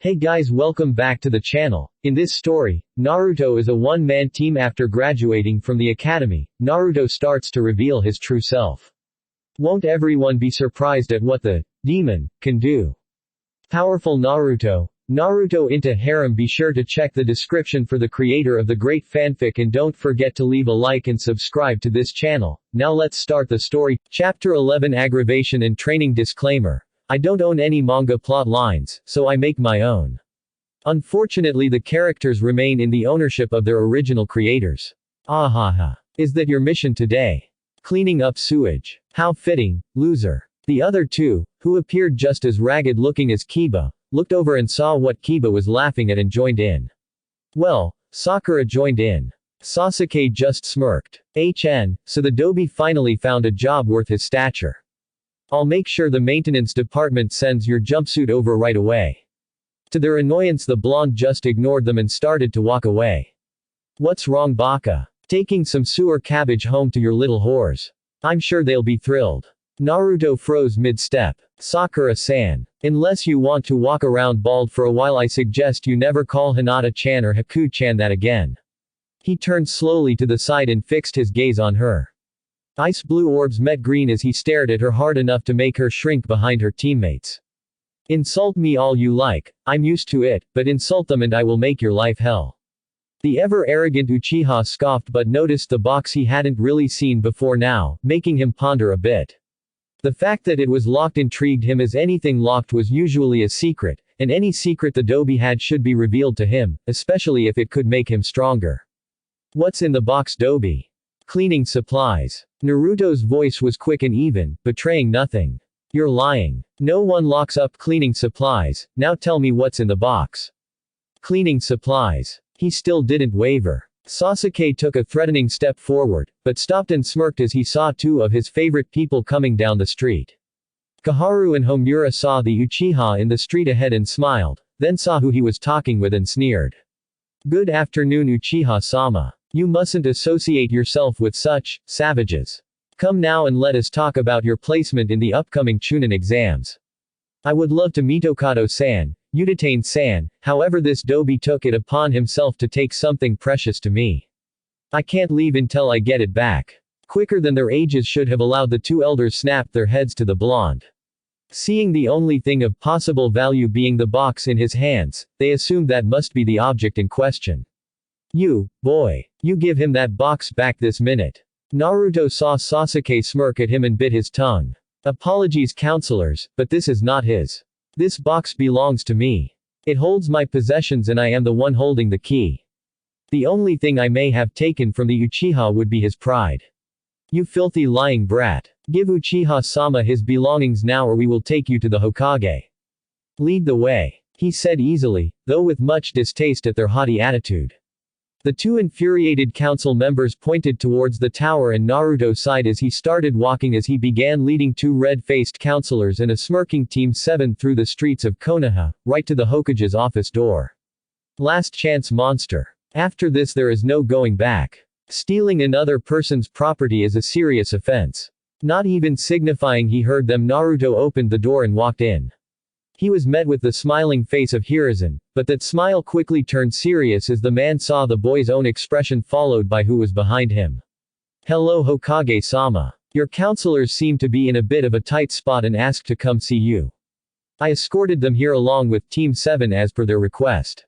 Hey guys, welcome back to the channel. In this story, Naruto is a one-man team. After graduating from the academy, Naruto starts to reveal his true self. Won't everyone be surprised at what the demon can do? Powerful Naruto X Harem. Be sure to check the description for the creator of the great fanfic, and don't forget to leave a like and subscribe to this channel. Now let's start the story. Chapter 11, Aggravation and Training. Disclaimer: I don't own any manga plot lines, so I make my own. Unfortunately, the characters remain in the ownership of their original creators. Ahaha. Is that your mission today? Cleaning up sewage. How fitting, loser. The other two, who appeared just as ragged looking as Kiba, looked over and saw what Kiba was laughing at and joined in. Well, Sakura joined in. Sasuke just smirked. So the Dobi finally found a job worth his stature. I'll make sure the maintenance department sends your jumpsuit over right away. To their annoyance, the blonde just ignored them and started to walk away. What's wrong, Baka? Taking some sewer cabbage home to your little whores. I'm sure they'll be thrilled. Naruto froze mid-step. Sakura-san. Unless you want to walk around bald for a while, I suggest you never call Hinata-chan or Haku-chan that again. He turned slowly to the side and fixed his gaze on her. Ice blue orbs met green as he stared at her hard enough to make her shrink behind her teammates. Insult me all you like, I'm used to it, but insult them and I will make your life hell. The ever-arrogant Uchiha scoffed but noticed the box he hadn't really seen before now, making him ponder a bit. The fact that it was locked intrigued him, as anything locked was usually a secret, and any secret the Dobi had should be revealed to him, especially if it could make him stronger. What's in the box, Dobi? Cleaning supplies. Naruto's voice was quick and even, betraying nothing. You're lying. No one locks up cleaning supplies, now tell me what's in the box. Cleaning supplies. He still didn't waver. Sasuke took a threatening step forward, but stopped and smirked as he saw two of his favorite people coming down the street. Koharu and Homura saw the Uchiha in the street ahead and smiled, then saw who he was talking with and sneered. Good afternoon, Uchiha-sama. You mustn't associate yourself with such savages. Come now and let us talk about your placement in the upcoming Chunin exams. I would love to meet Okado-san, Udatane-san, however this Dobi took it upon himself to take something precious to me. I can't leave until I get it back. Quicker than their ages should have allowed the two elders snap their heads to the blonde. Seeing the only thing of possible value being the box in his hands, they assumed that must be the object in question. You, boy. You give him that box back this minute. Naruto saw Sasuke smirk at him and bit his tongue. Apologies, counselors, but this is not his. This box belongs to me. It holds my possessions and I am the one holding the key. The only thing I may have taken from the Uchiha would be his pride. You filthy lying brat. Give Uchiha-sama his belongings now or we will take you to the Hokage. Lead the way, he said easily, though with much distaste at their haughty attitude. The two infuriated council members pointed towards the tower and Naruto sighed as he started walking, as he began leading two red-faced counselors and a smirking Team 7 through the streets of Konoha, right to the Hokage's office door. Last chance, monster. After this there is no going back. Stealing another person's property is a serious offense. Not even signifying he heard them, Naruto opened the door and walked in. He was met with the smiling face of Hiruzen, but that smile quickly turned serious as the man saw the boy's own expression, followed by who was behind him. Hello, Hokage-sama. Your counselors seem to be in a bit of a tight spot and asked to come see you. I escorted them here along with Team 7 as per their request.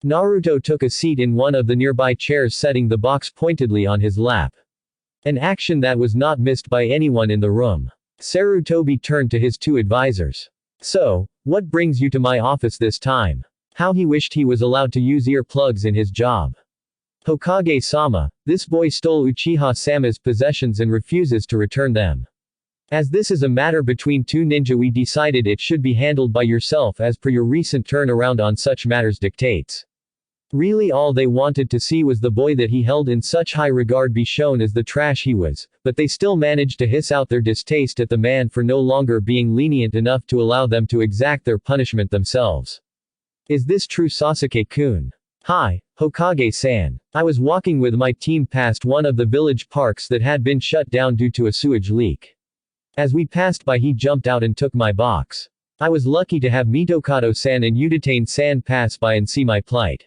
Naruto took a seat in one of the nearby chairs, setting the box pointedly on his lap. An action that was not missed by anyone in the room. Sarutobi turned to his two advisors. So, what brings you to my office this time? How he wished he was allowed to use earplugs in his job. Hokage-sama, this boy stole Uchiha-sama's possessions and refuses to return them. As this is a matter between two ninja, we decided it should be handled by yourself as per your recent turnaround on such matters dictates. Really all they wanted to see was the boy that he held in such high regard be shown as the trash he was, but they still managed to hiss out their distaste at the man for no longer being lenient enough to allow them to exact their punishment themselves. Is this true, Sasuke-kun? Hi, Hokage-san. I was walking with my team past one of the village parks that had been shut down due to a sewage leak. As we passed by, he jumped out and took my box. I was lucky to have Mitokado-san and Udatane-san pass by and see my plight.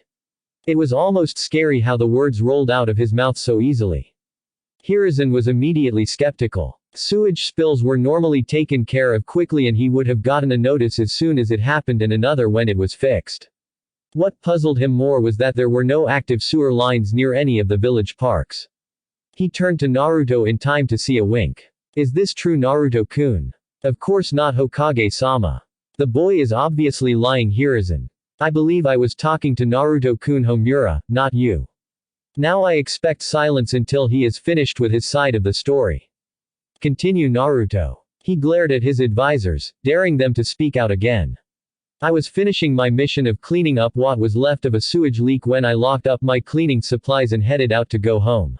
It was almost scary how the words rolled out of his mouth so easily. Hiruzen was immediately skeptical. Sewage spills were normally taken care of quickly and he would have gotten a notice as soon as it happened and another when it was fixed. What puzzled him more was that there were no active sewer lines near any of the village parks. He turned to Naruto in time to see a wink. Is this true, Naruto-kun? Of course not, Hokage-sama. The boy is obviously lying, Hiruzen. I believe I was talking to Naruto-kun Homura, not you. Now I expect silence until he is finished with his side of the story. Continue, Naruto. He glared at his advisors, daring them to speak out again. I was finishing my mission of cleaning up what was left of a sewage leak when I locked up my cleaning supplies and headed out to go home.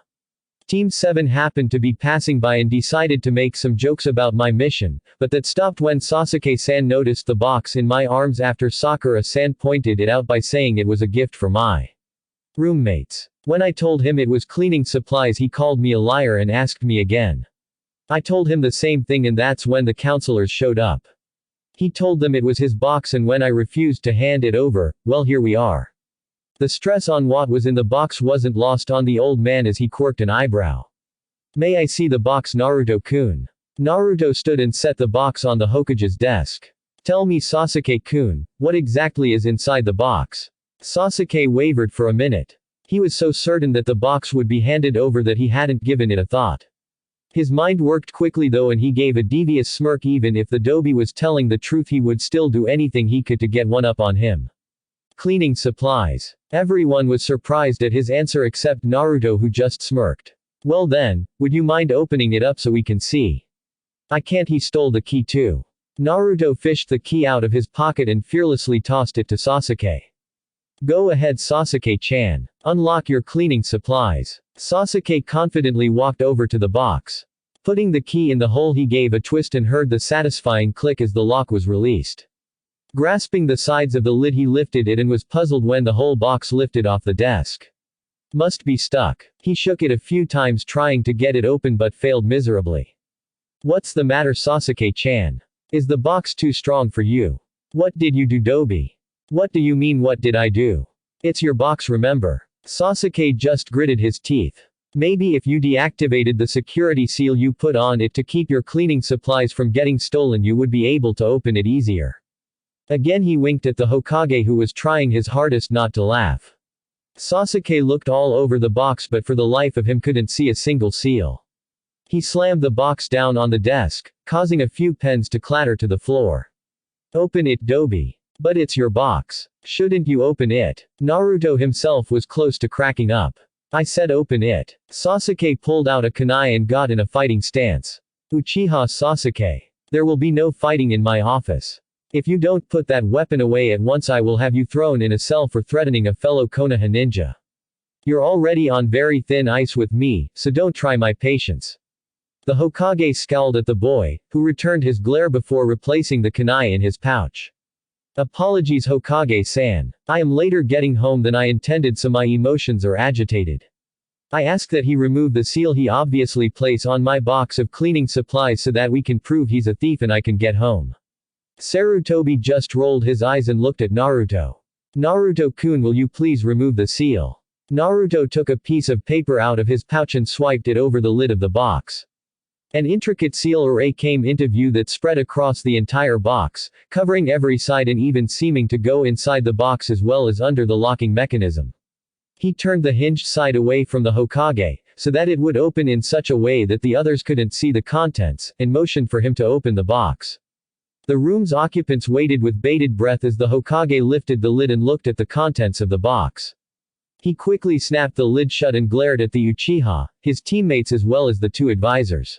Team 7 happened to be passing by and decided to make some jokes about my mission, but that stopped when Sasuke-san noticed the box in my arms after Sakura-san pointed it out by saying it was a gift for my roommates. When I told him it was cleaning supplies, he called me a liar and asked me again. I told him the same thing, and that's when the counselors showed up. He told them it was his box, and when I refused to hand it over, well, here we are. The stress on what was in the box wasn't lost on the old man as he quirked an eyebrow. May I see the box, Naruto-kun? Naruto stood and set the box on the Hokage's desk. Tell me, Sasuke-kun, what exactly is inside the box? Sasuke wavered for a minute. He was so certain that the box would be handed over that he hadn't given it a thought. His mind worked quickly though, and he gave a devious smirk. Even if the Dobi was telling the truth, he would still do anything he could to get one up on him. Cleaning supplies. Everyone was surprised at his answer except Naruto, who just smirked. Well then, would you mind opening it up so we can see? I can't, he stole the key too. Naruto fished the key out of his pocket and fearlessly tossed it to Sasuke. Go ahead, Sasuke-chan. Unlock your cleaning supplies. Sasuke confidently walked over to the box. Putting the key in the hole, he gave a twist and heard the satisfying click as the lock was released. Grasping the sides of the lid, he lifted it and was puzzled when the whole box lifted off the desk. Must be stuck. He shook it a few times trying to get it open but failed miserably. What's the matter, Sasuke-chan? Is the box too strong for you? What did you do, Dobi? What do you mean, what did I do? It's your box, remember? Sasuke just gritted his teeth. Maybe if you deactivated the security seal you put on it to keep your cleaning supplies from getting stolen, you would be able to open it easier. Again he winked at the Hokage, who was trying his hardest not to laugh. Sasuke looked all over the box but for the life of him couldn't see a single seal. He slammed the box down on the desk, causing a few pens to clatter to the floor. Open it, Dobi. But it's your box. Shouldn't you open it? Naruto himself was close to cracking up. I said open it. Sasuke pulled out a kunai and got in a fighting stance. Uchiha Sasuke. There will be no fighting in my office. If you don't put that weapon away at once, I will have you thrown in a cell for threatening a fellow Konoha ninja. You're already on very thin ice with me, so don't try my patience. The Hokage scowled at the boy, who returned his glare before replacing the kunai in his pouch. Apologies, Hokage-san. I am later getting home than I intended, so my emotions are agitated. I ask that he remove the seal he obviously placed on my box of cleaning supplies so that we can prove he's a thief and I can get home. Sarutobi just rolled his eyes and looked at Naruto. Naruto-kun, will you please remove the seal? Naruto took a piece of paper out of his pouch and swiped it over the lid of the box. An intricate seal array came into view that spread across the entire box, covering every side and even seeming to go inside the box as well as under the locking mechanism. He turned the hinged side away from the Hokage, so that it would open in such a way that the others couldn't see the contents, and motioned for him to open the box. The room's occupants waited with bated breath as the Hokage lifted the lid and looked at the contents of the box. He quickly snapped the lid shut and glared at the Uchiha, his teammates as well as the two advisors.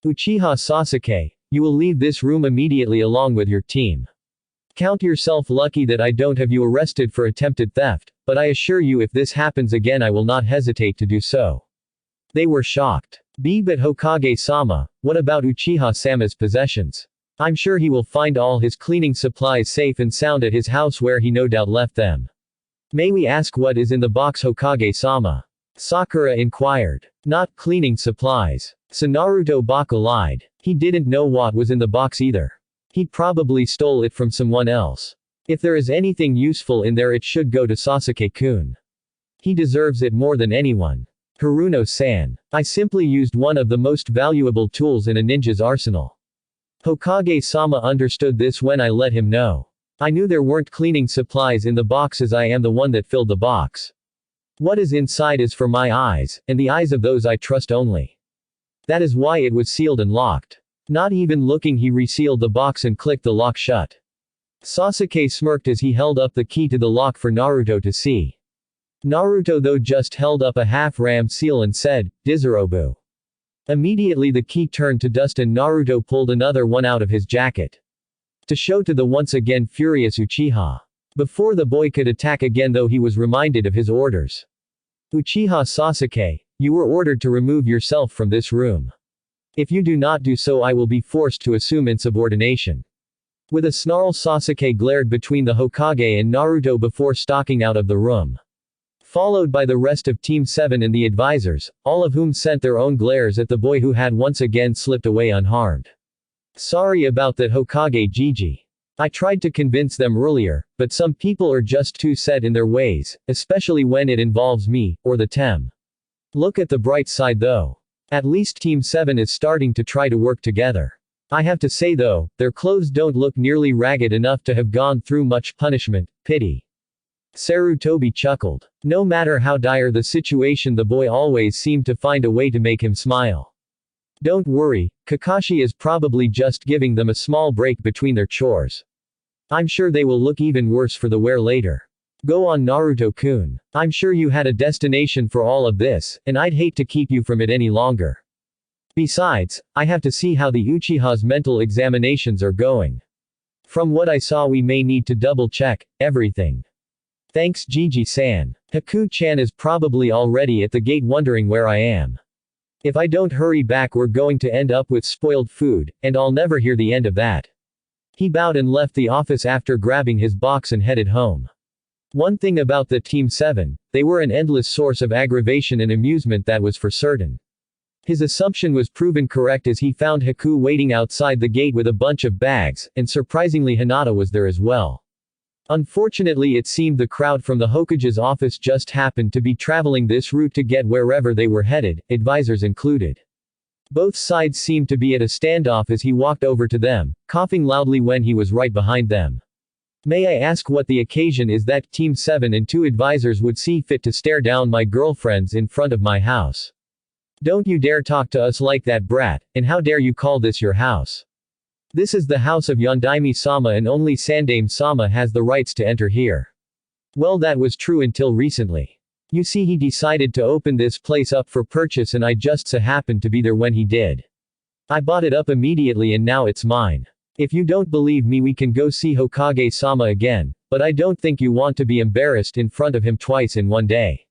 Uchiha Sasuke, you will leave this room immediately along with your team. Count yourself lucky that I don't have you arrested for attempted theft, but I assure you if this happens again I will not hesitate to do so. They were shocked. But Hokage-sama, what about Uchiha-sama's possessions? I'm sure he will find all his cleaning supplies safe and sound at his house where he no doubt left them. May we ask what is in the box, Hokage-sama? Sakura inquired. Not cleaning supplies. So Naruto Baka lied. He didn't know what was in the box either. He probably stole it from someone else. If there is anything useful in there, it should go to Sasuke-kun. He deserves it more than anyone. Haruno-san. I simply used one of the most valuable tools in a ninja's arsenal. Hokage-sama understood this when I let him know. I knew there weren't cleaning supplies in the box, as I am the one that filled the box. What is inside is for my eyes, and the eyes of those I trust only. That is why it was sealed and locked. Not even looking, he resealed the box and clicked the lock shut. Sasuke smirked as he held up the key to the lock for Naruto to see. Naruto though just held up a half-ram seal and said, "Dizorobu." Immediately the key turned to dust and Naruto pulled another one out of his jacket. To show to the once again furious Uchiha. Before the boy could attack again though, he was reminded of his orders. "Uchiha Sasuke, you were ordered to remove yourself from this room. If you do not do so, I will be forced to assume insubordination." With a snarl, Sasuke glared between the Hokage and Naruto before stalking out of the room. Followed by the rest of Team 7 and the advisors, all of whom sent their own glares at the boy who had once again slipped away unharmed. "Sorry about that, Hokage Gigi. I tried to convince them earlier, but some people are just too set in their ways, especially when it involves me, or the Tem. Look at the bright side though. At least Team 7 is starting to try to work together. I have to say though, their clothes don't look nearly ragged enough to have gone through much punishment, pity." Sarutobi chuckled. No matter how dire the situation, the boy always seemed to find a way to make him smile. "Don't worry, Kakashi is probably just giving them a small break between their chores. I'm sure they will look even worse for the wear later. Go on, Naruto-kun. I'm sure you had a destination for all of this, and I'd hate to keep you from it any longer. Besides, I have to see how the Uchiha's mental examinations are going. From what I saw, we may need to double-check everything. Thanks, Gigi-san. Haku-chan is probably already at the gate wondering where I am. If I don't hurry back, we're going to end up with spoiled food, and I'll never hear the end of that." He bowed and left the office after grabbing his box and headed home. One thing about the Team 7, they were an endless source of aggravation and amusement, that was for certain. His assumption was proven correct as he found Haku waiting outside the gate with a bunch of bags, and surprisingly Hinata was there as well. Unfortunately, it seemed the crowd from the Hokage's office just happened to be traveling this route to get wherever they were headed, advisors included. Both sides seemed to be at a standoff as he walked over to them, coughing loudly when he was right behind them. "May I ask what the occasion is that Team 7 and 2 advisors would see fit to stare down my girlfriends in front of my house? Don't you dare talk to us like that, brat, and how dare you call this your house? This is the house of Yondaime-sama and only Sandaime-sama has the rights to enter here." Well, that was true until recently. You see, he decided to open this place up for purchase and I just so happened to be there when he did. I bought it up immediately and now it's mine. If you don't believe me, we can go see Hokage-sama again, but I don't think you want to be embarrassed in front of him twice in one day.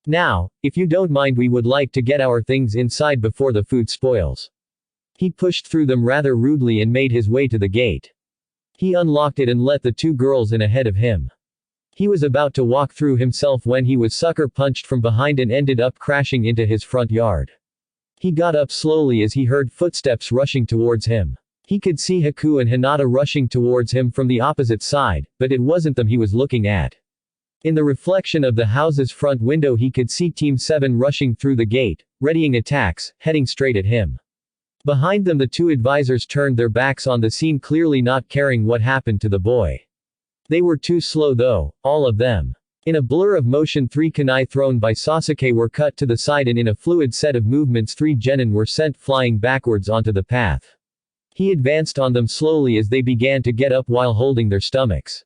Now, if you don't mind, we would like to get our things inside before the food spoils. He pushed through them rather rudely and made his way to the gate. He unlocked it and let the two girls in ahead of him. He was about to walk through himself when he was sucker punched from behind and ended up crashing into his front yard. He got up slowly as he heard footsteps rushing towards him. He could see Haku and Hinata rushing towards him from the opposite side, but it wasn't them he was looking at. In the reflection of the house's front window, he could see Team 7 rushing through the gate, readying attacks, heading straight at him. Behind them, the two advisors turned their backs on the scene, clearly not caring what happened to the boy. They were too slow though, all of them. In a blur of motion, 3 kunai thrown by Sasuke were cut to the side and in a fluid set of movements 3 genin were sent flying backwards onto the path. He advanced on them slowly as they began to get up while holding their stomachs.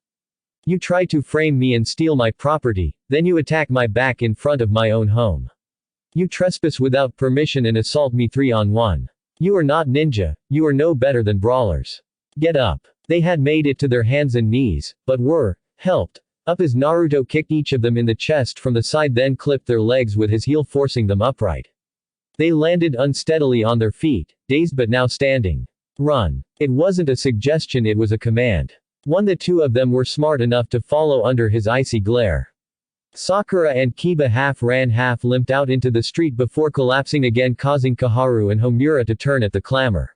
"You try to frame me and steal my property, then you attack my back in front of my own home. You trespass without permission and assault me 3-on-1. You are not ninja, you are no better than brawlers. Get up." They had made it to their hands and knees, but were helped up as Naruto kicked each of them in the chest from the side, then clipped their legs with his heel, forcing them upright. They landed unsteadily on their feet, dazed but now standing. "Run." It wasn't a suggestion, it was a command. One the two of them were smart enough to follow under his icy glare. Sakura and Kiba half ran half limped out into the street before collapsing again, causing Kaharu and Homura to turn at the clamor.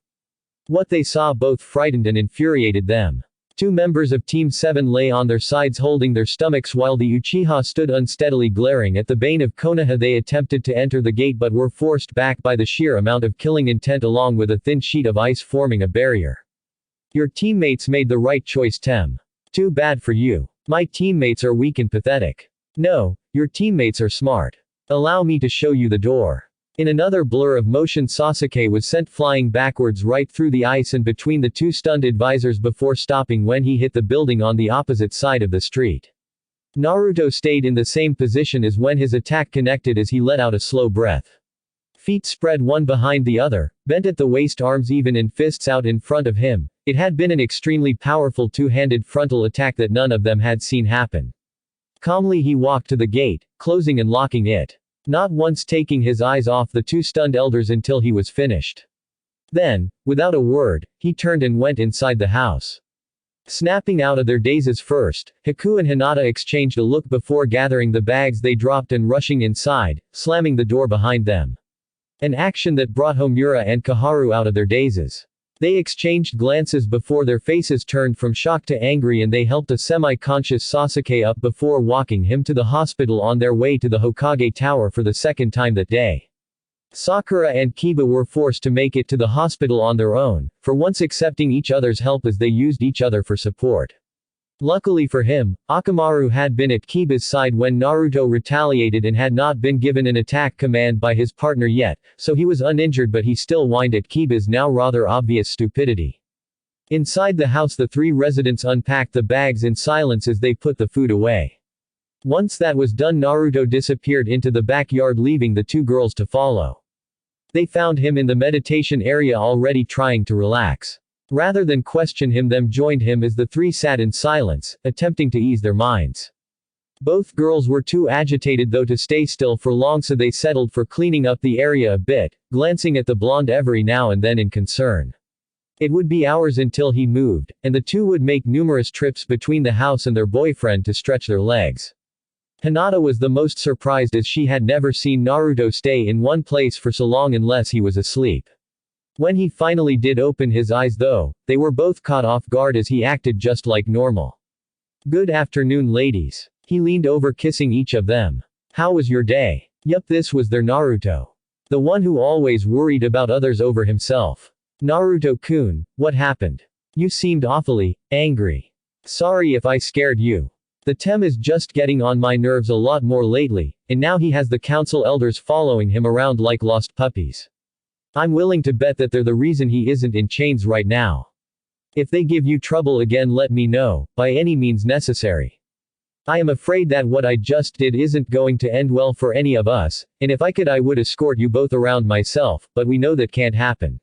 What they saw both frightened and infuriated them. Two members of Team 7 lay on their sides holding their stomachs while the Uchiha stood unsteadily glaring at the bane of Konoha. They attempted to enter the gate but were forced back by the sheer amount of killing intent along with a thin sheet of ice forming a barrier. Your teammates made the right choice, Tem. Too bad for you. My teammates are weak and pathetic. No, your teammates are smart. Allow me to show you the door. In another blur of motion, Sasuke was sent flying backwards right through the ice and between the two stunned advisors before stopping when he hit the building on the opposite side of the street. Naruto stayed in the same position as when his attack connected as he let out a slow breath. Feet spread one behind the other, bent at the waist, arms even and fists out in front of him. It had been an extremely powerful two-handed frontal attack that none of them had seen happen. Calmly he walked to the gate, closing and locking it. Not once taking his eyes off the two stunned elders until he was finished. Then, without a word, he turned and went inside the house. Snapping out of their dazes first, Haku and Hinata exchanged a look before gathering the bags they dropped and rushing inside, slamming the door behind them. An action that brought Homura and Kaharu out of their dazes. They exchanged glances before their faces turned from shock to angry, and they helped a semi-conscious Sasuke up before walking him to the hospital on their way to the Hokage Tower for the second time that day. Sakura and Kiba were forced to make it to the hospital on their own, for once accepting each other's help as they used each other for support. Luckily for him, Akamaru had been at Kiba's side when Naruto retaliated and had not been given an attack command by his partner yet, so he was uninjured, but he still whined at Kiba's now rather obvious stupidity. Inside the house, the three residents unpacked the bags in silence as they put the food away. Once that was done, Naruto disappeared into the backyard, leaving the two girls to follow. They found him in the meditation area already trying to relax. Rather than question him, them joined him as the three sat in silence, attempting to ease their minds. Both girls were too agitated though to stay still for long, so they settled for cleaning up the area a bit, glancing at the blonde every now and then in concern. It would be hours until he moved, and the two would make numerous trips between the house and their boyfriend to stretch their legs. Hinata was the most surprised as she had never seen Naruto stay in one place for so long unless he was asleep. When he finally did open his eyes though, they were both caught off guard as he acted just like normal. Good afternoon, ladies. He leaned over, kissing each of them. How was your day? Yup, this was their Naruto. The one who always worried about others over himself. Naruto-kun, what happened? You seemed awfully angry. Sorry if I scared you. The Tem is just getting on my nerves a lot more lately, and now he has the council elders following him around like lost puppies. I'm willing to bet that they're the reason he isn't in chains right now. If they give you trouble again, let me know, by any means necessary. I am afraid that what I just did isn't going to end well for any of us, and if I could I would escort you both around myself, but we know that can't happen.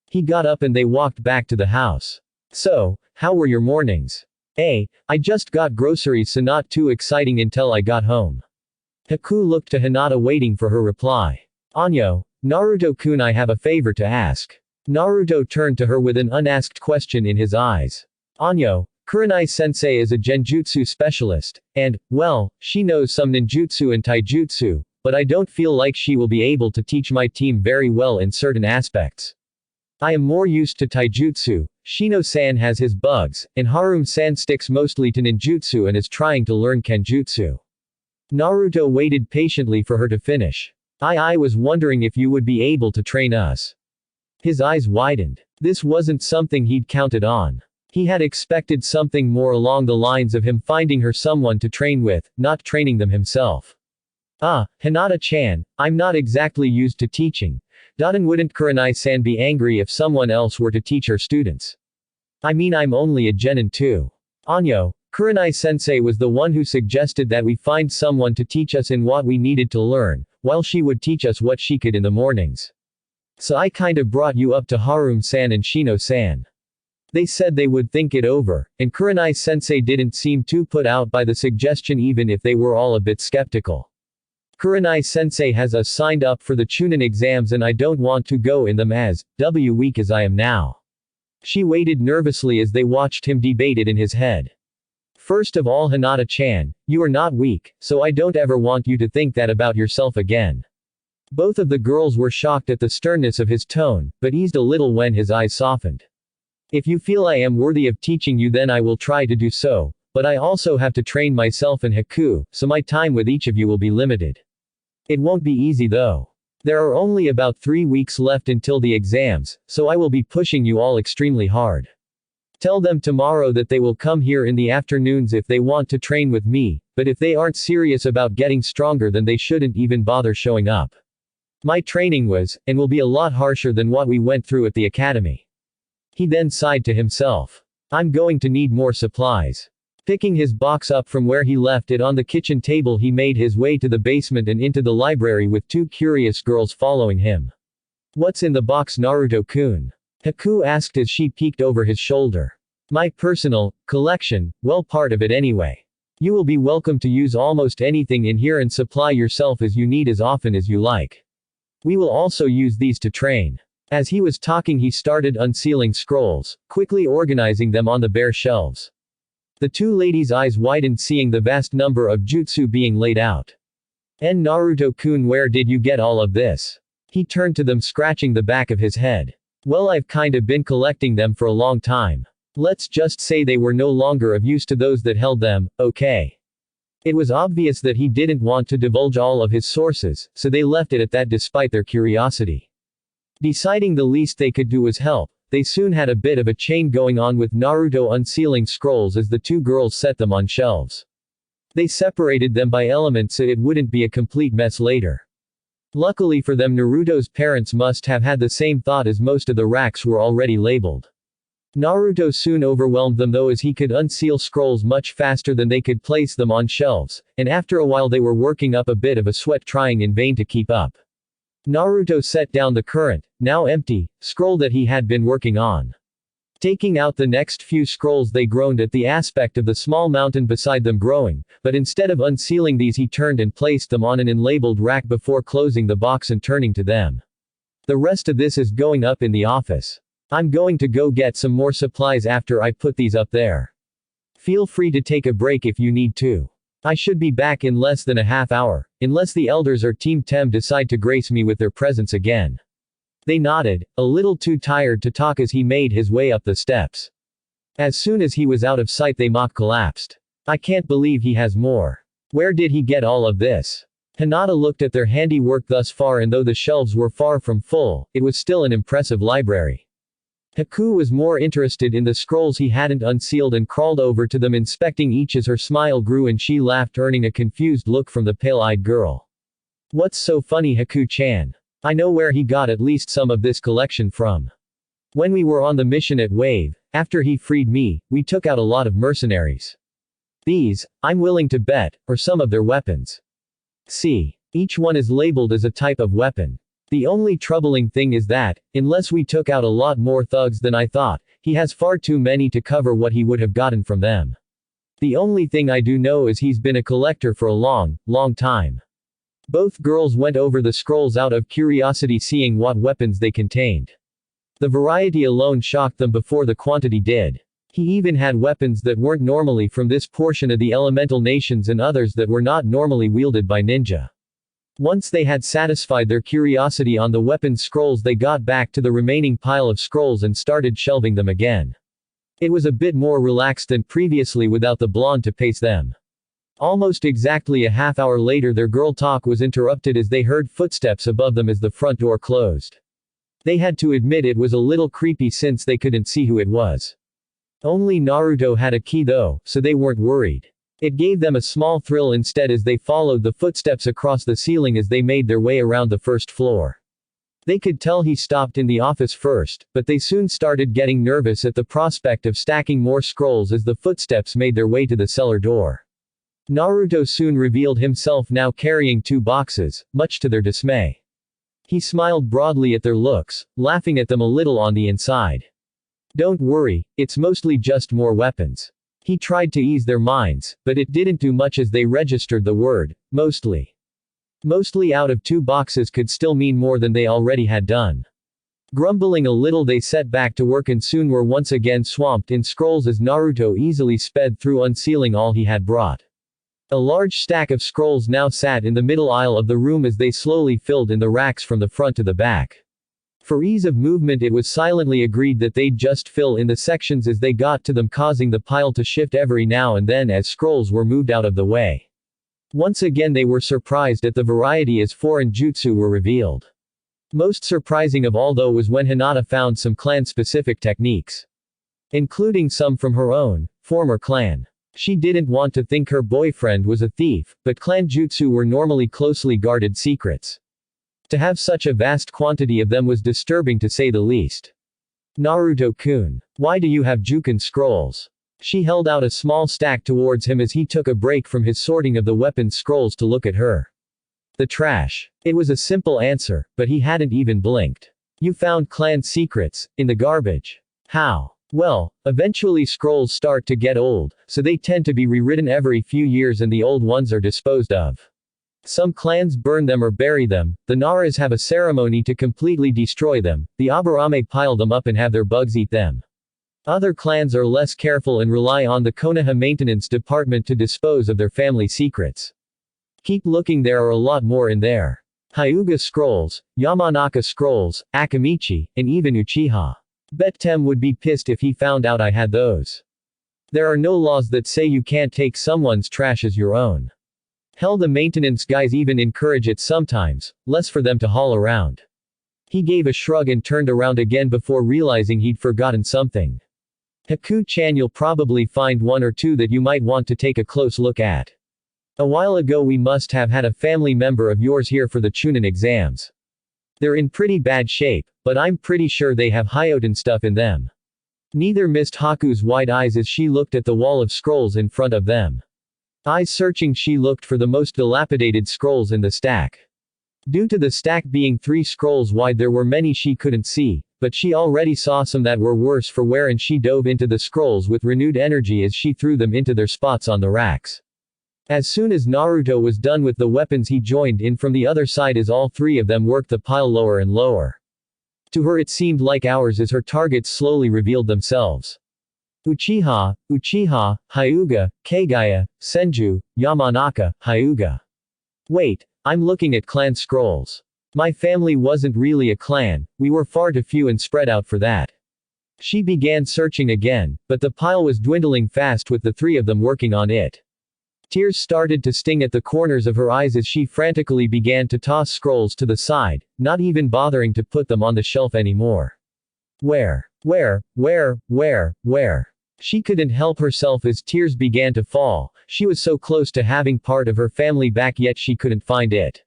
He got up and they walked back to the house. So, how were your mornings? I just got groceries, so not too exciting until I got home. Haku looked to Hinata waiting for her reply. Anyo, Naruto-kun, I have a favor to ask. Naruto turned to her with an unasked question in his eyes. Anyo, Kurenai-sensei is a genjutsu specialist, and, well, she knows some ninjutsu and taijutsu, but I don't feel like she will be able to teach my team very well in certain aspects. I am more used to taijutsu, Shino-san has his bugs, and Haruum-san sticks mostly to ninjutsu and is trying to learn kenjutsu. Naruto waited patiently for her to finish. I was wondering if you would be able to train us. His eyes widened. This wasn't something he'd counted on. He had expected something more along the lines of him finding her someone to train with, not training them himself. Hinata-chan, I'm not exactly used to teaching. Wouldn't Kurenai-san be angry if someone else were to teach her students? I mean, I'm only a genin too. Anyo, Kurenai-sensei was the one who suggested that we find someone to teach us in what we needed to learn, while she would teach us what she could in the mornings. So I kinda brought you up to Haruum-san and Shino-san. They said they would think it over, and Kurenai-sensei didn't seem too put out by the suggestion even if they were all a bit skeptical. Kurenai-sensei has us signed up for the Chunin exams and I don't want to go in them as weak as I am now. She waited nervously as they watched him debate it in his head. First of all, Hinata-chan, you are not weak, so I don't ever want you to think that about yourself again. Both of the girls were shocked at the sternness of his tone, but eased a little when his eyes softened. If you feel I am worthy of teaching you, then I will try to do so, but I also have to train myself in Haku, so my time with each of you will be limited. It won't be easy though. There are only about 3 weeks left until the exams, so I will be pushing you all extremely hard. Tell them tomorrow that they will come here in the afternoons if they want to train with me, but if they aren't serious about getting stronger, then they shouldn't even bother showing up. My training was, and will be a lot harsher than what we went through at the academy. He then sighed to himself. I'm going to need more supplies. Picking his box up from where he left it on the kitchen table, he made his way to the basement and into the library with 2 curious girls following him. What's in the box, Naruto-kun? Haku asked as she peeked over his shoulder. My personal collection, well, part of it anyway. You will be welcome to use almost anything in here and supply yourself as you need as often as you like. We will also use these to train. As he was talking, he started unsealing scrolls, quickly organizing them on the bare shelves. The 2 ladies' eyes widened seeing the vast number of jutsu being laid out. Naruto-kun, where did you get all of this? He turned to them, scratching the back of his head. Well, I've kind of been collecting them for a long time. Let's just say they were no longer of use to those that held them, okay? It was obvious that he didn't want to divulge all of his sources, so they left it at that despite their curiosity. Deciding the least they could do was help, they soon had a bit of a chain going on with Naruto unsealing scrolls as the 2 girls set them on shelves. They separated them by elements so it wouldn't be a complete mess later. Luckily for them, Naruto's parents must have had the same thought, as most of the racks were already labeled. Naruto soon overwhelmed them though, as he could unseal scrolls much faster than they could place them on shelves, and after a while they were working up a bit of a sweat, trying in vain to keep up. Naruto set down the current, now empty, scroll that he had been working on. Taking out the next few scrolls, they groaned at the aspect of the small mountain beside them growing, but instead of unsealing these, he turned and placed them on an unlabeled rack before closing the box and turning to them. The rest of this is going up in the office. I'm going to go get some more supplies after I put these up there. Feel free to take a break if you need to. I should be back in less than a half hour, unless the elders or Team Tem decide to grace me with their presence again. They nodded, a little too tired to talk as he made his way up the steps. As soon as he was out of sight, they mock collapsed. I can't believe he has more. Where did he get all of this? Hinata looked at their handiwork thus far, and though the shelves were far from full, it was still an impressive library. Haku was more interested in the scrolls he hadn't unsealed and crawled over to them, inspecting each as her smile grew and she laughed, earning a confused look from the pale-eyed girl. What's so funny, Haku-chan? I know where he got at least some of this collection from. When we were on the mission at Wave, after he freed me, we took out a lot of mercenaries. These, I'm willing to bet, are some of their weapons. See. Each one is labeled as a type of weapon. The only troubling thing is that, unless we took out a lot more thugs than I thought, he has far too many to cover what he would have gotten from them. The only thing I do know is he's been a collector for a long, long time. Both girls went over the scrolls out of curiosity, seeing what weapons they contained. The variety alone shocked them before the quantity did. He even had weapons that weren't normally from this portion of the elemental nations and others that were not normally wielded by ninja. Once they had satisfied their curiosity on the weapons scrolls, they got back to the remaining pile of scrolls and started shelving them again. It was a bit more relaxed than previously without the blonde to pace them. Almost exactly a half hour later, their girl talk was interrupted as they heard footsteps above them as the front door closed. They had to admit it was a little creepy since they couldn't see who it was. Only Naruto had a key though, so they weren't worried. It gave them a small thrill instead as they followed the footsteps across the ceiling as they made their way around the first floor. They could tell he stopped in the office first, but they soon started getting nervous at the prospect of stacking more scrolls as the footsteps made their way to the cellar door. Naruto soon revealed himself, now carrying 2 boxes, much to their dismay. He smiled broadly at their looks, laughing at them a little on the inside. Don't worry, it's mostly just more weapons. He tried to ease their minds, but it didn't do much as they registered the word, mostly. Mostly out of 2 boxes could still mean more than they already had done. Grumbling a little, they set back to work and soon were once again swamped in scrolls as Naruto easily sped through unsealing all he had brought. A large stack of scrolls now sat in the middle aisle of the room as they slowly filled in the racks from the front to the back. For ease of movement, it was silently agreed that they'd just fill in the sections as they got to them, causing the pile to shift every now and then as scrolls were moved out of the way. Once again they were surprised at the variety as foreign jutsu were revealed. Most surprising of all though was when Hinata found some clan-specific techniques, including some from her own former clan. She didn't want to think her boyfriend was a thief, but clan jutsu were normally closely guarded secrets. To have such a vast quantity of them was disturbing to say the least. Naruto-kun, why do you have Juken scrolls? She held out a small stack towards him as he took a break from his sorting of the weapons scrolls to look at her. The trash. It was a simple answer, but he hadn't even blinked. You found clan secrets, in the garbage. How? Well, eventually scrolls start to get old, so they tend to be rewritten every few years and the old ones are disposed of. Some clans burn them or bury them, the Naras have a ceremony to completely destroy them, the Aburame pile them up and have their bugs eat them. Other clans are less careful and rely on the Konoha maintenance department to dispose of their family secrets. Keep looking, there are a lot more in there. Hyuga scrolls, Yamanaka scrolls, Akamichi, and even Uchiha. Bet Tem would be pissed if he found out I had those. There are no laws that say you can't take someone's trash as your own. Hell, the maintenance guys even encourage it sometimes, less for them to haul around. He gave a shrug and turned around again before realizing he'd forgotten something. Haku-chan, you'll probably find one or two that you might want to take a close look at. A while ago we must have had a family member of yours here for the Chunin exams. They're in pretty bad shape, but I'm pretty sure they have Hyoten stuff in them. Neither missed Haku's wide eyes as she looked at the wall of scrolls in front of them. Eyes searching, she looked for the most dilapidated scrolls in the stack. Due to the stack being 3 scrolls wide, there were many she couldn't see, but she already saw some that were worse for wear and she dove into the scrolls with renewed energy as she threw them into their spots on the racks. As soon as Naruto was done with the weapons, he joined in from the other side as all 3 of them worked the pile lower and lower. To her it seemed like hours as her targets slowly revealed themselves. Uchiha, Hyuga, Kagaya, Senju, Yamanaka, Hyuga. Wait, I'm looking at clan scrolls. My family wasn't really a clan, we were far too few and spread out for that. She began searching again, but the pile was dwindling fast with the 3 of them working on it. Tears started to sting at the corners of her eyes as she frantically began to toss scrolls to the side, not even bothering to put them on the shelf anymore. Where? She couldn't help herself as tears began to fall. She was so close to having part of her family back, yet she couldn't find it.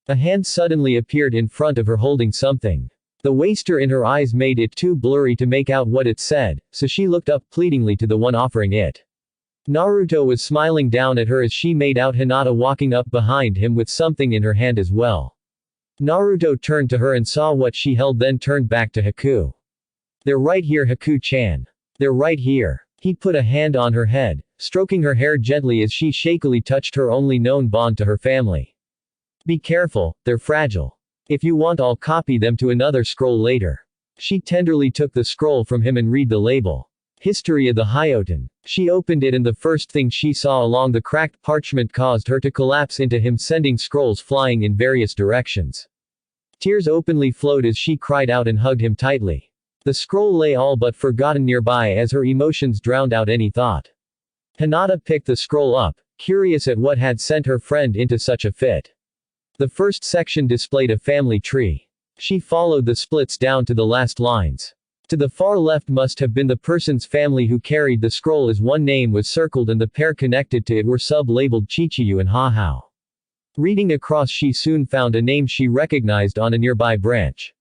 A hand suddenly appeared in front of her holding something. The waster in her eyes made it too blurry to make out what it said, so she looked up pleadingly to the one offering it. Naruto was smiling down at her as she made out Hinata walking up behind him with something in her hand as well. Naruto turned to her and saw what she held, then turned back to Haku. They're right here, Haku-chan. They're right here. He put a hand on her head, stroking her hair gently as she shakily touched her only known bond to her family. Be careful, they're fragile. If you want, I'll copy them to another scroll later. She tenderly took the scroll from him and read the label. History of the Hyoten. She opened it and the first thing she saw along the cracked parchment caused her to collapse into him, sending scrolls flying in various directions. Tears openly flowed as she cried out and hugged him tightly. The scroll lay all but forgotten nearby as her emotions drowned out any thought. Hinata picked the scroll up, curious at what had sent her friend into such a fit. The first section displayed a family tree. She followed the splits down to the last lines. To the far left must have been the person's family who carried the scroll, as one name was circled and the pair connected to it were sub-labeled Chichiyu and Hahao. Reading across, she soon found a name she recognized on a nearby branch.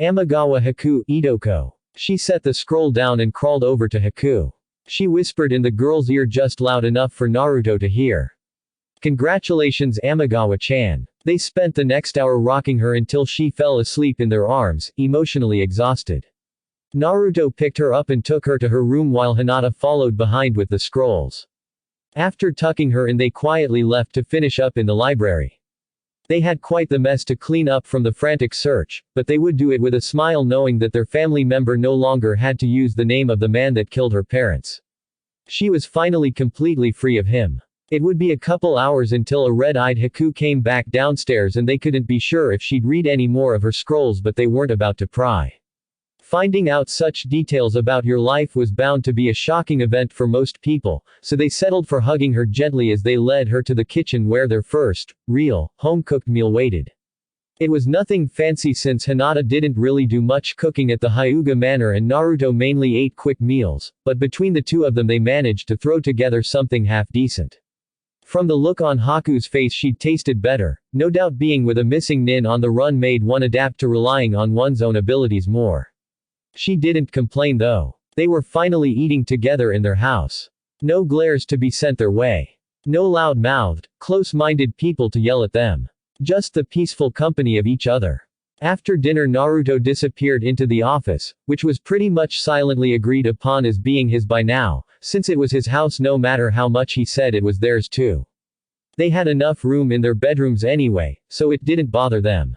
Amagawa Haku Idoko. She set the scroll down and crawled over to Haku. She whispered in the girl's ear just loud enough for Naruto to hear. Congratulations, Amagawa-chan. They spent the next hour rocking her until she fell asleep in their arms, emotionally exhausted. Naruto picked her up and took her to her room while Hinata followed behind with the scrolls. After tucking her in, they quietly left to finish up in the library. They had quite the mess to clean up from the frantic search, but they would do it with a smile, knowing that their family member no longer had to use the name of the man that killed her parents. She was finally completely free of him. It would be a couple hours until a red-eyed Haku came back downstairs and they couldn't be sure if she'd read any more of her scrolls, but they weren't about to pry. Finding out such details about your life was bound to be a shocking event for most people, so they settled for hugging her gently as they led her to the kitchen where their first, real, home-cooked meal waited. It was nothing fancy since Hinata didn't really do much cooking at the Hyuga Manor and Naruto mainly ate quick meals, but between the two of them they managed to throw together something half-decent. From the look on Haku's face, she'd tasted better. No doubt being with a missing nin on the run made one adapt to relying on one's own abilities more. She didn't complain though. They were finally eating together in their house. No glares to be sent their way. No loud-mouthed, close-minded people to yell at them. Just the peaceful company of each other. After dinner Naruto disappeared into the office, which was pretty much silently agreed upon as being his by now, since it was his house no matter how much he said it was theirs too. They had enough room in their bedrooms anyway, so it didn't bother them.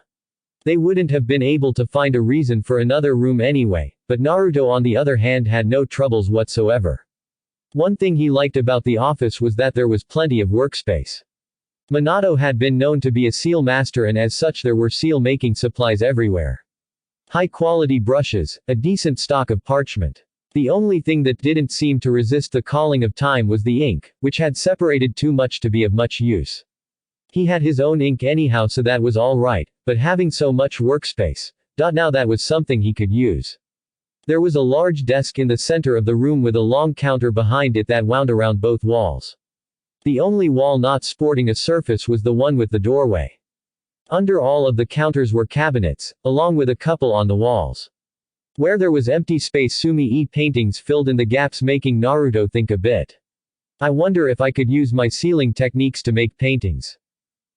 They wouldn't have been able to find a reason for another room anyway, but Naruto on the other hand had no troubles whatsoever. One thing he liked about the office was that there was plenty of workspace. Minato had been known to be a seal master and as such there were seal making supplies everywhere. High quality brushes, a decent stock of parchment. The only thing that didn't seem to resist the calling of time was the ink, which had separated too much to be of much use. He had his own ink anyhow, so that was alright, but having so much workspace, now that was something he could use. There was a large desk in the center of the room with a long counter behind it that wound around both walls. The only wall not sporting a surface was the one with the doorway. Under all of the counters were cabinets, along with a couple on the walls. Where there was empty space, Sumi-e paintings filled in the gaps, making Naruto think a bit. I wonder if I could use my sealing techniques to make paintings.